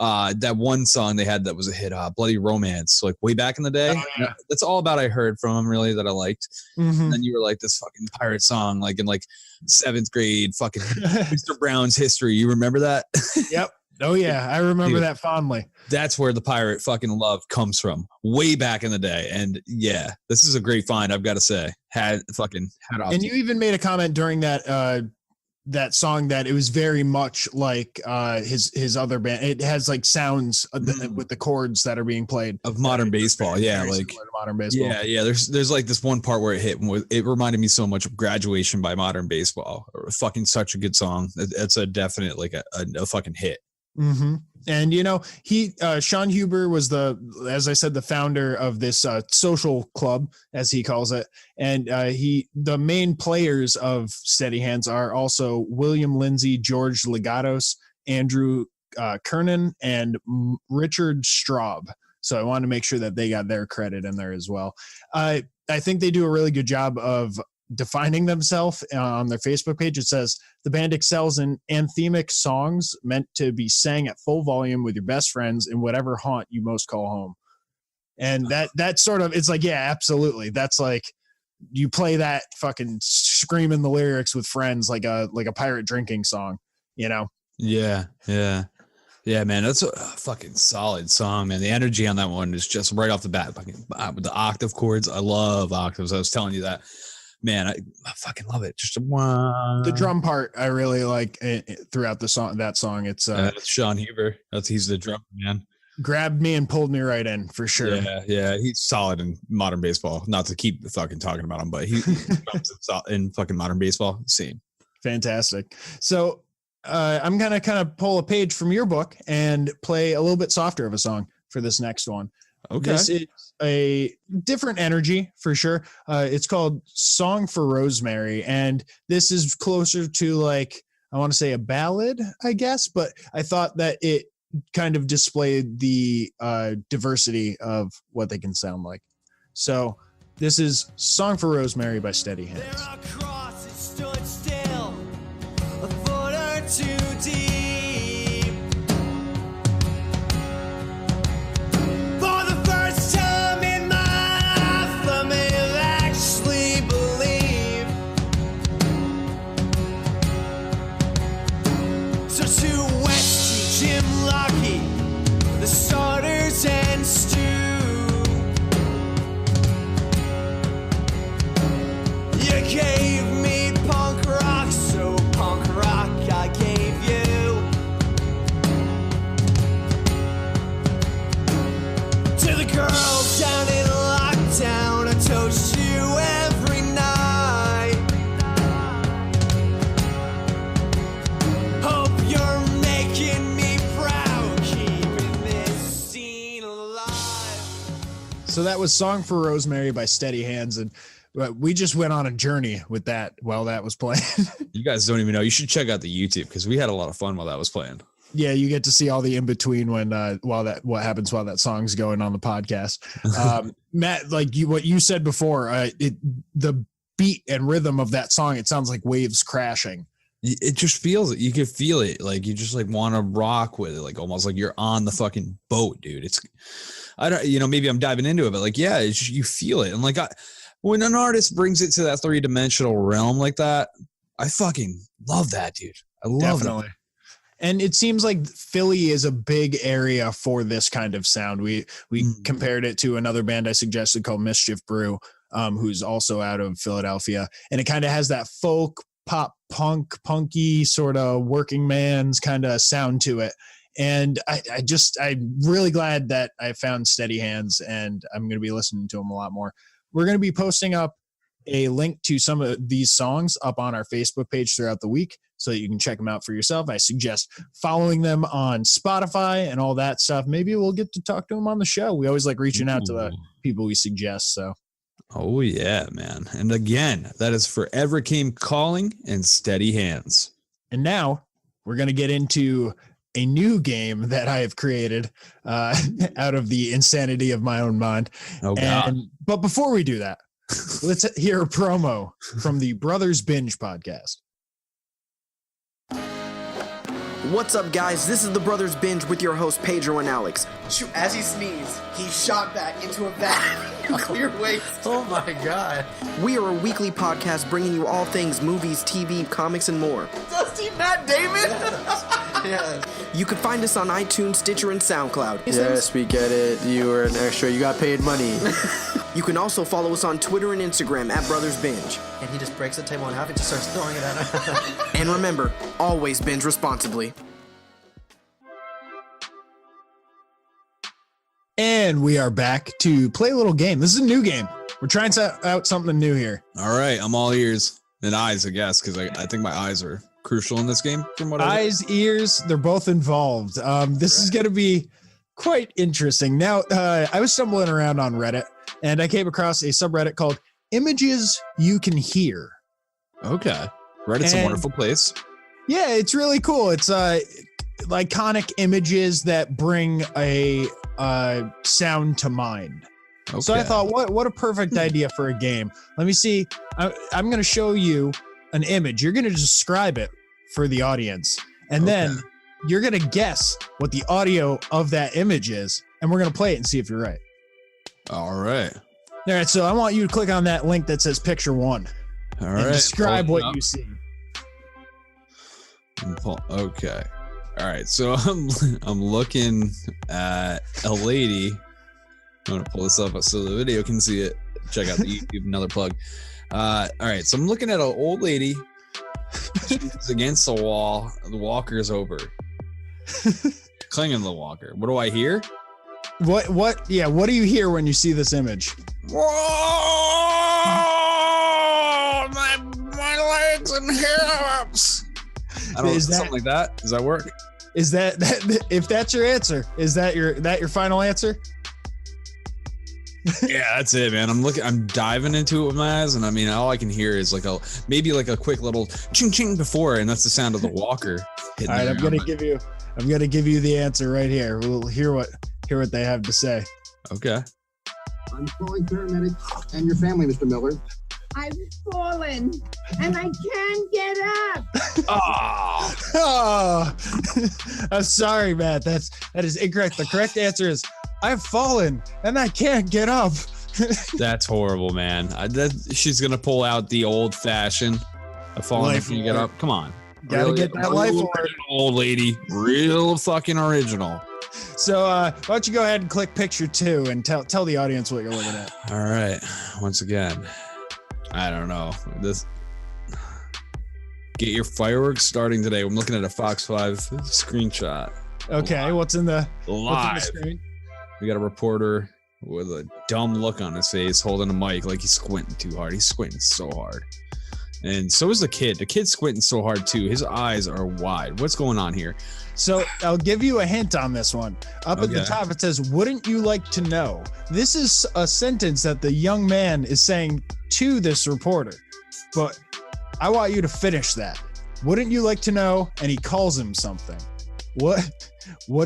that one song they had that was a hit, Bloody Romance, like way back in the day. Oh, yeah. That's all about I heard from them, really, that I liked. Mm-hmm. And then you were like, this fucking pirate song, like in like 7th grade, fucking Mr. Brown's History. You remember that? Yep. Oh yeah, I remember that fondly. That's where the pirate fucking love comes from, way back in the day. And yeah, this is a great find, I've got to say. Hat off. And you even made a comment during that song that it was very much like his other band. It has like sounds with the chords that are being played of modern baseball. Yeah, like modern baseball. Yeah. There's like this one part where it hit. It reminded me so much of Graduation by Modern Baseball. Fucking such a good song. It's a definite like a fucking hit. Mm-hmm. And Sean Huber was as I said, the founder of this social club, as he calls it. And the main players of Steady Hands are also William Lindsay, George Legatos, Andrew Kernan, and Richard Straub. So I wanted to make sure that they got their credit in there as well. I think they do a really good job of defining themselves on their Facebook page. It says the band excels in anthemic songs meant to be sang at full volume with your best friends in whatever haunt you most call home. And that sort of, it's like, yeah, absolutely. That's like, you play that fucking screaming the lyrics with friends, like a pirate drinking song, you know? Yeah, man, that's a fucking solid song, man. The energy on that one is just right off the bat. Fucking with the octave chords, I love octaves. I was telling you that. Man, I fucking love it. Just the drum part I really like throughout the song. That song, it's Sean Huber. He's the drum man. Grabbed me and pulled me right in for sure. Yeah, he's solid in modern baseball. Not to keep fucking talking about him, but he in fucking modern baseball. Same. Fantastic. So I'm gonna kind of pull a page from your book and play a little bit softer of a song for this next one. Okay. This is a different energy for sure. It's called Song for Rosemary, and this is closer to like, I want to say a ballad, I guess, but I thought that it kind of displayed the diversity of what they can sound like. So this is Song for Rosemary by Steady Hands. There are crosses stood still, a foot or two deep. For the first time in my life, I may have actually believed. So to Westy, Jim Lockey, the starters and Stu. You gave me punk rock, so punk rock I gave you. To the girls down in lockdown, I toast you every night. Hope you're making me proud, keeping this scene alive. So that was Song for Rosemary by Steady Hands, and we just went on a journey with that while that was playing. You guys don't even know. You should check out the YouTube because we had a lot of fun while that was playing. Yeah, you get to see all the in between when what happens while that song's going on the podcast. Matt, like what you said before, the beat and rhythm of that song, it sounds like waves crashing. It just feels it. You can feel it. Like you just like want to rock with it, like almost like you're on the fucking boat, dude. It's, I don't, maybe I'm diving into it, but like, yeah, it's just, you feel it. And like, when an artist brings it to that 3-dimensional realm like that, I fucking love that, dude. I love Definitely. And it seems like Philly is a big area for this kind of sound. We compared it to another band I suggested called Mischief Brew, who's also out of Philadelphia. And it kind of has that folk, pop, punk, punky sort of working man's kind of sound to it. And I'm really glad that I found Steady Hands, and I'm going to be listening to them a lot more. We're going to be posting up a link to some of these songs up on our Facebook page throughout the week so that you can check them out for yourself. I suggest following them on Spotify and all that stuff. Maybe we'll get to talk to them on the show. We always like reaching out to the people we suggest. So. Oh, yeah, man. And again, that is Forever Came Calling and Steady Hands. And now we're going to get into a new game that I have created out of the insanity of my own mind. Oh, God. But before we do that, let's hear a promo from the Brothers Binge podcast. What's up, guys? This is the Brothers Binge with your hosts, Pedro and Alex. Shoot, as he sneezed, he shot back into a vat of clear waste. Oh my God. We are a weekly podcast bringing you all things movies, TV, comics, and more. Dusty Matt Damon? Yes. You can find us on iTunes, Stitcher, and SoundCloud. Yes, we get it. You were an extra. You got paid money. You can also follow us on Twitter and Instagram at Brothers Binge. And he just breaks the table in half and just starts throwing it at him. And remember, always binge responsibly. And we are back to play a little game. This is a new game. We're trying out something new here. All right. I'm all ears and eyes, I guess, because I think my eyes are crucial in this game. From what eyes, ears, they're both involved. This is going to be quite interesting. Now, I was stumbling around on Reddit, and I came across a subreddit called Images You Can Hear. Okay. Reddit's a wonderful place. Yeah, it's really cool. It's iconic images that bring a sound to mind. Okay. So I thought, what a perfect idea for a game. Let me see. I'm going to show you an image. You're going to describe it for the audience. And then you're going to guess what the audio of that image is. And we're going to play it and see if you're right. All right. All right. So I want you to click on that link that says picture 1. All right. Describe what you see. Okay. All right. So I'm looking at a lady. I'm going to pull this up so the video can see it. Check out the YouTube, another plug. All right. So I'm looking at an old lady. She's against the wall. The walker's over. Clinging to the walker. What do I hear? What? Yeah. What do you hear when you see this image? Whoa! My legs and hips. I don't know, something like that. Does that work? Is that if that's your answer, is that your final answer? Yeah, that's it, man. I'm diving into it with my eyes, and I mean, all I can hear is like maybe a quick little ching ching before, and that's the sound of the walker. All right, I'm gonna give you the answer right here. We'll hear what they have to say. Okay. I'm calling paramedics and your family, Mr. Miller. I've fallen and I can't get up. Oh, I'm sorry, Matt. That is incorrect. The correct answer is I've fallen and I can't get up. That's horrible, man. She's gonna pull out the old fashioned. I've fallen after you get up. Come on. Gotta get that life alert. Old lady. Real fucking original. So why don't you go ahead and click picture 2 and tell the audience what you're looking at. All right. Once again, I don't know. Get your fireworks starting today. I'm looking at a Fox 5 screenshot. Okay, live. What's in the screen? We got a reporter with a dumb look on his face holding a mic like he's squinting too hard. He's squinting so hard. And so is the kid. The kid's squinting so hard too. His eyes are wide. What's going on here? So I'll give you a hint on this one. Up at the top, it says, "Wouldn't you like to know?" This is a sentence that the young man is saying to this reporter. But I want you to finish that. Wouldn't you like to know? And he calls him something. What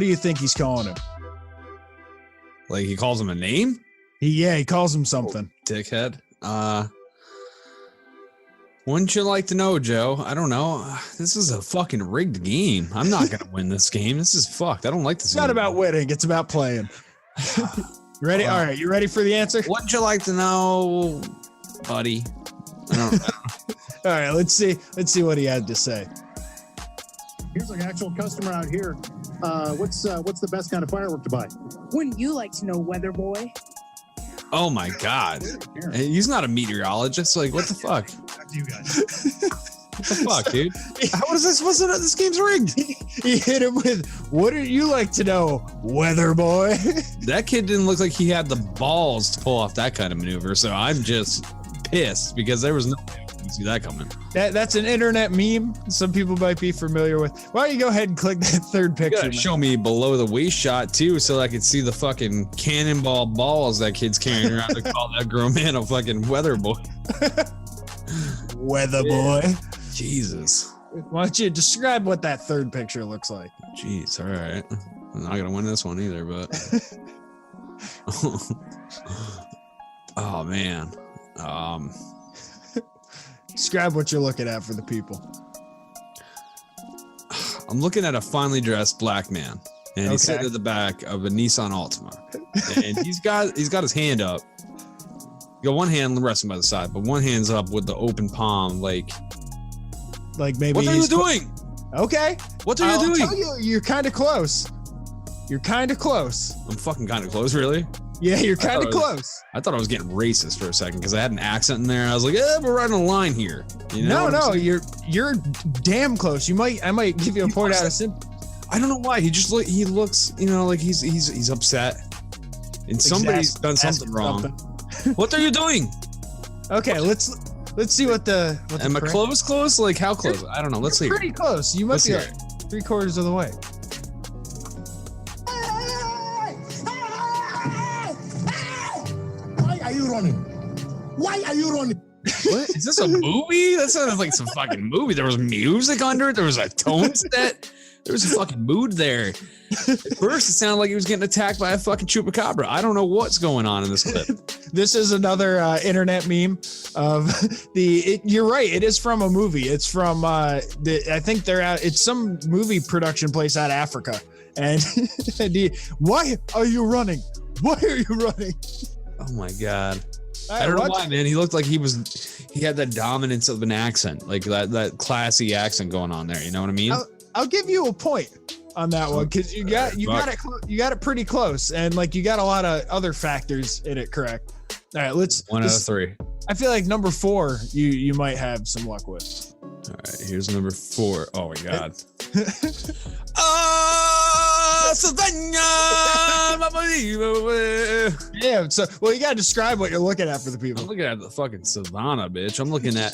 do you think he's calling him? Like he calls him a name? He calls him something. Dickhead. Wouldn't you like to know, Joe? I don't know. This is a fucking rigged game. I'm not going to win this game. This is fucked. I don't like this. It's not about winning. It's about playing. Ready? All right. You ready for the answer? Wouldn't you like to know, buddy? I don't All right. Let's see what he had to say. Here's an actual customer out here. What's the best kind of firework to buy? Wouldn't you like to know, weather boy? Oh my God. He's not a meteorologist. Like, what the fuck? You guys. What the fuck, dude? How is this? This game's rigged. He hit him with, "Wouldn't you like to know, weather boy?" That kid didn't look like he had the balls to pull off that kind of maneuver. So I'm just pissed because there was no way I could see that coming. That's an internet meme. Some people might be familiar with. Why don't you go ahead and click that third picture? You gotta show me below the waist shot too, so I can see the fucking cannonball balls that kid's carrying around to call that grown man a fucking weather boy. Weather boy. Jesus. Why don't you describe what that third picture looks like? Jeez. All right. I'm not gonna win this one either, but. Oh man. Describe what you're looking at for the people. I'm looking at a finely dressed black man, and he's sitting at the back of a Nissan Altima, and he's got his hand up. You got one hand resting by the side, but one hand's up with the open palm, like maybe. What are you doing? Okay. What are you doing? I'll tell you, you're kind of close. You're kind of close. I'm fucking kind of close, really. Yeah, you're kind of close. I thought I was getting racist for a second because I had an accent in there. I was like, we're right on the line here. You know no, you're damn close. I might give you a point out of sympathy. I don't know why. He looks, like he's upset. And somebody's done something wrong. What are you doing? Okay, let's see what the Am I close? Like how close? I don't know. Let's see. Pretty close. You must be like 3/4 of the way. Why are you running? Why are you running? What? Is this a movie? That sounds like some fucking movie. There was music under it. There was a tone set. There was a fucking mood there. At first, it sounded like he was getting attacked by a fucking chupacabra. I don't know what's going on in this clip. This is another internet meme of you're right. It is from a movie. It's from I think it's some movie production place out of Africa. And why are you running? Why are you running? Oh my God. I don't know why, man. He looked like he had that dominance of an accent, like that classy accent going on there. You know what I mean? I'll give you a point on that one because you got it pretty close, and like you got a lot of other factors in it correct. All right, let's 1 out of 3. I feel like number 4 you might have some luck with. All right, here's number 4. Oh my God. Damn. So, well, you gotta describe what you're looking at for the people. I'm looking at the fucking savannah, bitch. I'm looking at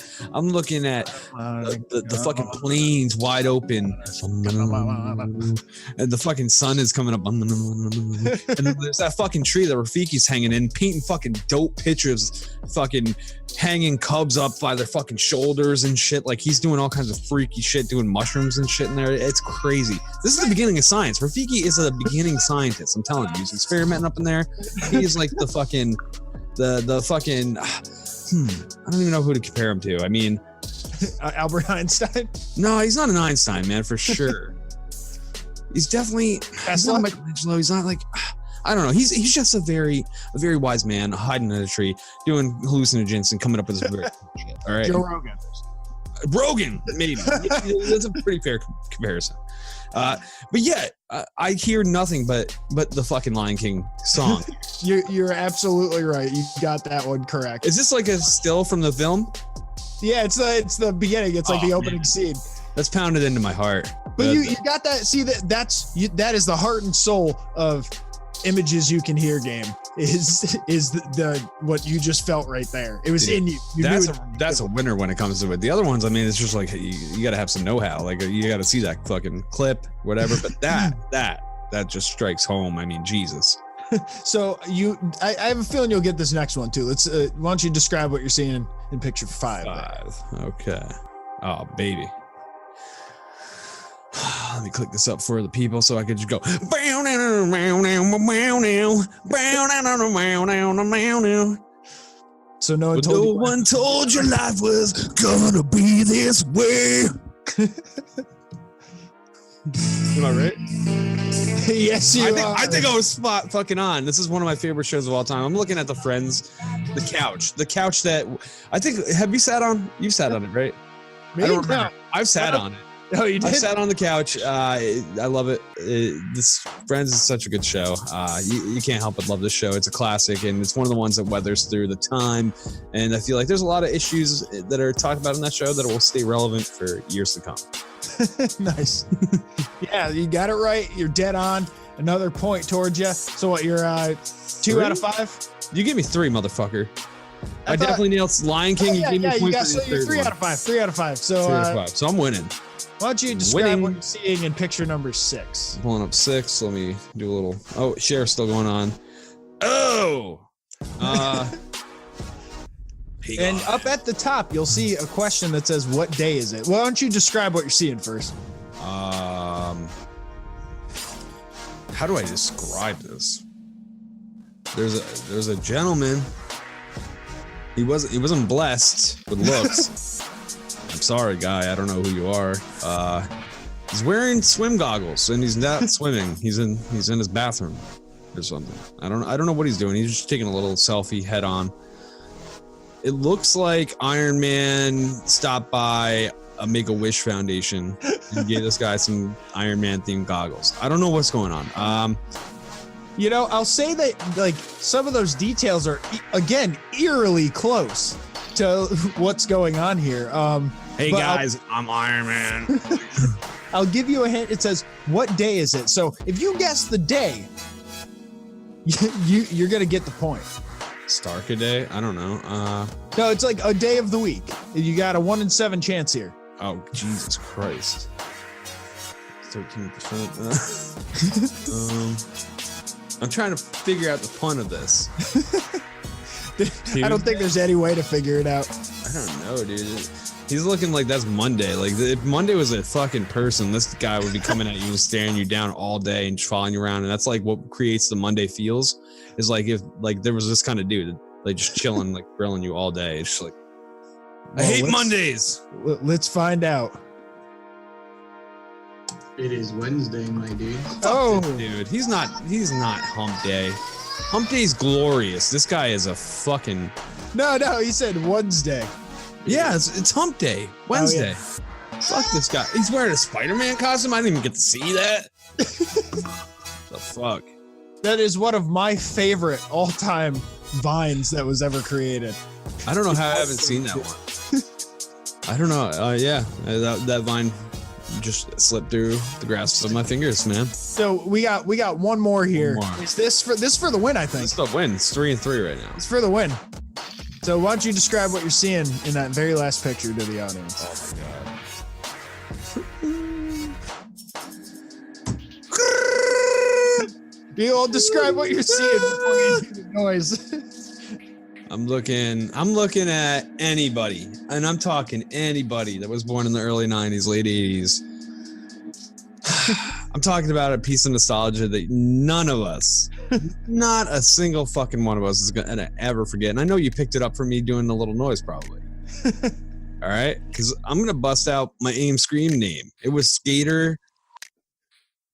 the fucking plains wide open, and the fucking sun is coming up. And there's that fucking tree that Rafiki's hanging in, painting fucking dope pictures, fucking hanging cubs up by their fucking shoulders and shit. Like he's doing all kinds of freaky shit, doing mushrooms and shit in there. It's crazy. This is the beginning of science. Rafiki is a beginning scientist. I'm telling you, he's experimenting up in there. He's like the fucking, the fucking. I don't even know who to compare him to. I mean, Albert Einstein. No, he's not an Einstein, man, for sure. He's definitely. He's not Michelangelo. He's not like. I don't know. He's just a very wise man hiding in a tree, doing hallucinogens and coming up with his weird shit. All right. Joe Rogan, maybe. That's a pretty fair comparison. But yeah, I hear nothing but the fucking Lion King song. You're absolutely right. You got that one correct. Is this like a still from the film? Yeah, it's the beginning. It's like the opening scene. That's pounded into my heart. But you got that. See that is the heart and soul of Images You Can Hear game. Is the what you just felt right there. It was in you. That's a winner when it comes to it. The other ones, I mean, it's just like you got to have some know-how. Like you got to see that fucking clip, whatever. But that just strikes home. I mean, Jesus. So I have a feeling you'll get this next one too. Let's why don't you describe what you're seeing in picture 5? Okay. Oh baby. Let me click this up for the people so I could just go. So no one told you life was gonna be this way. Am I right? Yes, you are. I think I was spot fucking on. This is one of my favorite shows of all time. I'm looking at the Friends, the couch that I think. Have you sat on? You've sat on it, right? Me? I don't remember. I've sat on it. Oh, you did? I sat on the couch. I love it. This Friends is such a good show. You can't help but love this show. It's a classic, and it's one of the ones that weathers through the time. And I feel like there's a lot of issues that are talked about in that show that will stay relevant for years to come. Nice. Yeah, you got it right. You're dead on. Another point towards you. So what? You're 2 out of 5. You give me 3, motherfucker. I definitely nailed Lion King. Yeah, you gave me a point for so you're 3 out of 5. 3 out of 5. So 3 out of 5. So I'm winning. Why don't you describe what you're seeing in picture number 6? Pulling up 6. Let me do a little. Oh, share's still going on. Oh. And up at the top, you'll see a question that says, "What day is it?" Why don't you describe what you're seeing first? How do I describe this? There's a gentleman. He wasn't blessed with looks. I'm sorry, guy. I don't know who you are. He's wearing swim goggles and he's not swimming. He's in his bathroom or something. I don't know what he's doing. He's just taking a little selfie head on. It looks like Ironman stopped by a Make-A-Wish Foundation and gave this guy some Ironman themed goggles. I don't know what's going on. I'll say that like some of those details are again eerily close to what's going on here. Hey guys, I'm Iron Man. I'll give you a hint. It says, "What day is it?" So if you guess the day, you're gonna get the point. Stark a day? I don't know. No, it's like a day of the week. You got a 1 in 7 chance here. Oh Jesus Christ! 13%. I'm trying to figure out the pun of this. I don't think there's any way to figure it out. I don't know, dude. He's looking like that's Monday. Like if Monday was a fucking person, this guy would be coming at you and staring you down all day and following you around. And that's like what creates the Monday feels. Is like if like there was this kind of dude like just chilling, like grilling you all day. It's just like I hate Mondays. Let's find out. It is Wednesday, my dude. Oh, dude, he's not hump day. Hump day's glorious. This guy is a fucking. No, he said Wednesday. Yeah, it's hump day. Wednesday. Oh, yeah. Fuck this guy. He's wearing a Spider-Man costume. I didn't even get to see that. The fuck. That is one of my favorite all-time vines that was ever created. I don't know how I haven't seen that one. I don't know. Yeah, that vine just slipped through the grasp of my fingers, man. So we got one more here. Is this for the win? I think it's the win. It's 3-3 right now. It's for the win. So why don't you describe what you're seeing in that very last picture to the audience? Oh my god. You all describe what you're seeing before you hear the noise. I'm looking at anybody, and I'm talking anybody that was born in the early 90s, late 80s. I'm talking about a piece of nostalgia that none of us, not a single fucking one of us is gonna ever forget. And I know you picked it up from me doing the little noise probably. All right? Because I'm gonna bust out my AIM Scream name. It was Skater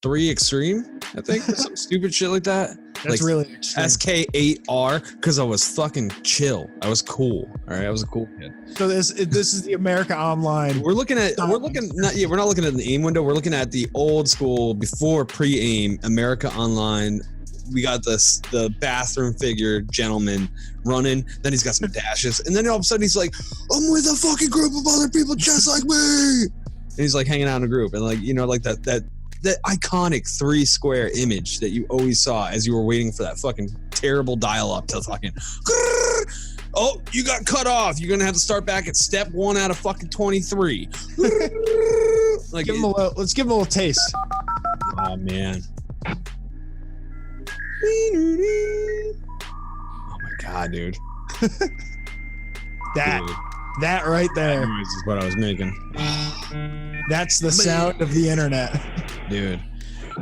3 Extreme, I think, or some stupid shit like that. That's like really extreme. SK8R, because I was fucking chill. I was cool. All right, I was a cool kid. So this is the America Online. We're not looking at the AIM window. We're looking at the old school before pre-AIM America Online. We got the bathroom figure gentleman running. Then he's got some dashes, and then all of a sudden he's like, "I'm with a fucking group of other people just like me," and he's like hanging out in a group, and like like that iconic 3 square image that you always saw as you were waiting for that fucking terrible dial-up to fucking, oh, you got cut off. You're gonna have to start back at step 1 out of fucking 23. Like, let's give him a little taste. Oh man. Oh my god, dude. That right there. This is what I was making. That's the sound of the internet. Dude.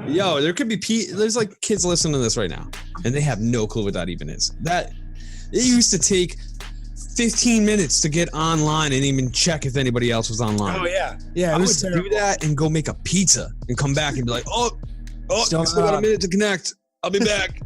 Yo, there could be there's like kids listening to this right now, and they have no clue what that even is. It used to take 15 minutes to get online and even check if anybody else was online. Oh yeah. Yeah. I would do that and go make a pizza and come back and be like, oh, still got a minute to connect. I'll be back.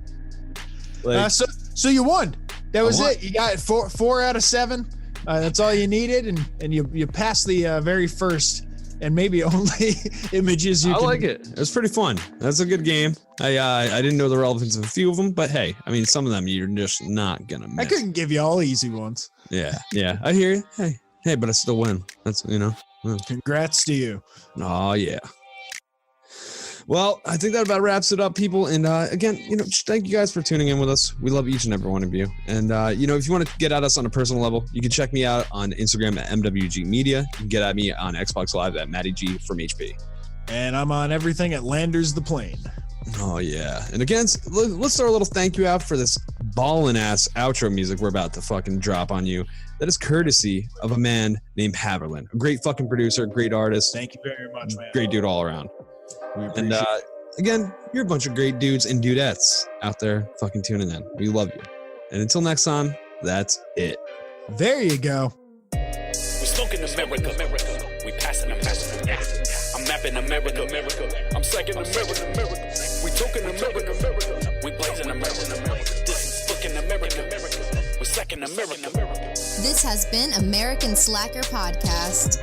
So you won. That was it. You got 4 out of 7. That's all you needed, and you passed the very first and maybe only images you I can. like it. It was pretty fun. That's a good game. I didn't know the relevance of a few of them, but hey, I mean, some of them you're just not gonna miss. I couldn't give you all easy ones. Yeah, I hear you. Hey, but I still win. That's, Congrats to you. Oh yeah. Well, I think that about wraps it up, people. And again, just thank you guys for tuning in with us. We love each and every one of you. And if you want to get at us on a personal level, you can check me out on Instagram at MWG Media. You can get at me on Xbox Live at Matty G from HP. And I'm on everything at Landers the Plane. Oh yeah. And again, let's throw a little thank you out for this ballin' ass outro music we're about to fucking drop on you. That is courtesy of a man named Haverland, a great fucking producer, great artist. Thank you very much, man. Great dude all around. And again, you're a bunch of great dudes and dudettes out there fucking tuning in. We love you. And until next time, that's it. There you go. We smoking America. We passing America. I'm mapping America. I'm second America. We talking America. We blazing America. This is fucking America. We're second America. This has been American Slacker Podcast.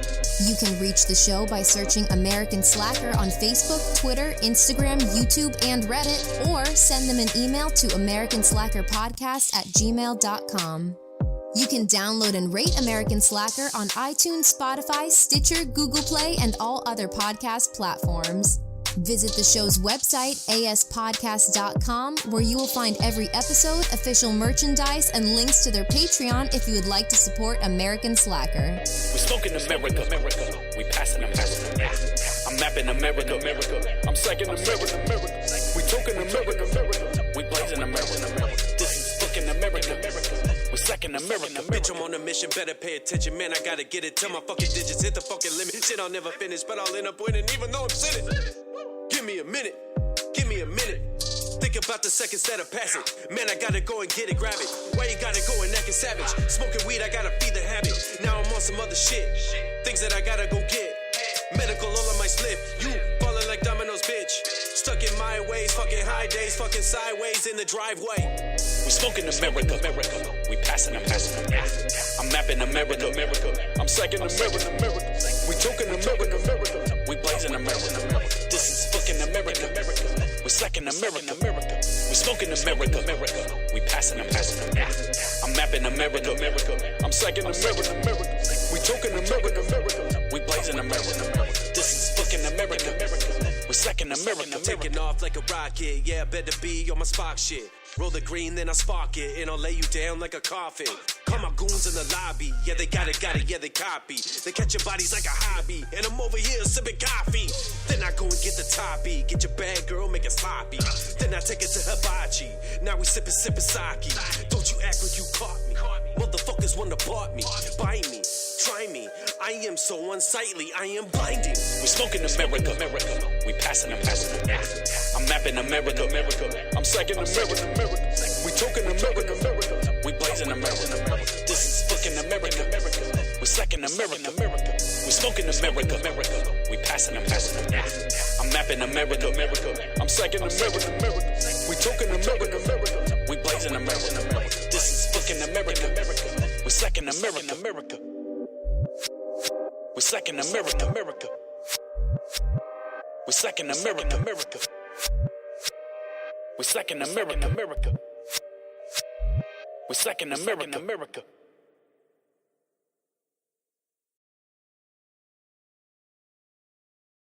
You can reach the show by searching American Slacker on Facebook, Twitter, Instagram, YouTube, and Reddit, or send them an email to americanslackerpodcast@gmail.com. You can download and rate American Slacker on iTunes, Spotify, Stitcher, Google Play, and all other podcast platforms. Visit the show's website, aspodcast.com, where you will find every episode, official merchandise, and links to their Patreon if you would like to support American Slacker. We smoking America. We passing America. I'm mapping America. I'm second America. We talking America. We blazing America. This is fucking America. We're second America. Bitch, I'm on a mission. Better pay attention, man. I gotta get it till my fucking digits hit the fucking limit. Shit, I'll never finish, but I'll end up winning, even though I'm sitting. Give me a minute. Think about the second set of passing. Man, I gotta go and get it, grab it. Why you gotta go and act savage? Smoking weed, I gotta feed the habit. Now I'm on some other shit. Things that I gotta go get. Medical all on my slip. You falling like dominoes, bitch. Stuck in my ways, fucking high days, fucking sideways in the driveway. We smoking America. We passing America. I'm mapping America. I'm second America. We talking America. We blazing America. This is fucking America. We're second America. We smoking America. We passing America. I'm mapping America. I'm second America. We talking America. We blazing America. This is fucking fucking America. We're second America. Taking off like a rocket, yeah, better be on my Spock shit. Roll the green, then I spark it, and I'll lay you down like a coffin. Call my goons in the lobby, yeah, they got it, yeah, they copy. They catching bodies like a hobby, and I'm over here sipping coffee. Then I go and get the toppy, get your bad girl, make it sloppy. Then I take it to hibachi, now we sipping sake. Don't you act like you caught me. Motherfuckers wanna part me, buy me, try me. I am so unsightly, I am blinding. We smoking America, we passing America. I'm mapping America, I'm second America. We talking America, we blazing America. This is fucking America, we're second America. We smoking America, we passing America. I'm mapping America, I'm second America. We talking America, we blazing America. This is fucking America, we're second America. We're second America. We're second America. We're second America. We're second America.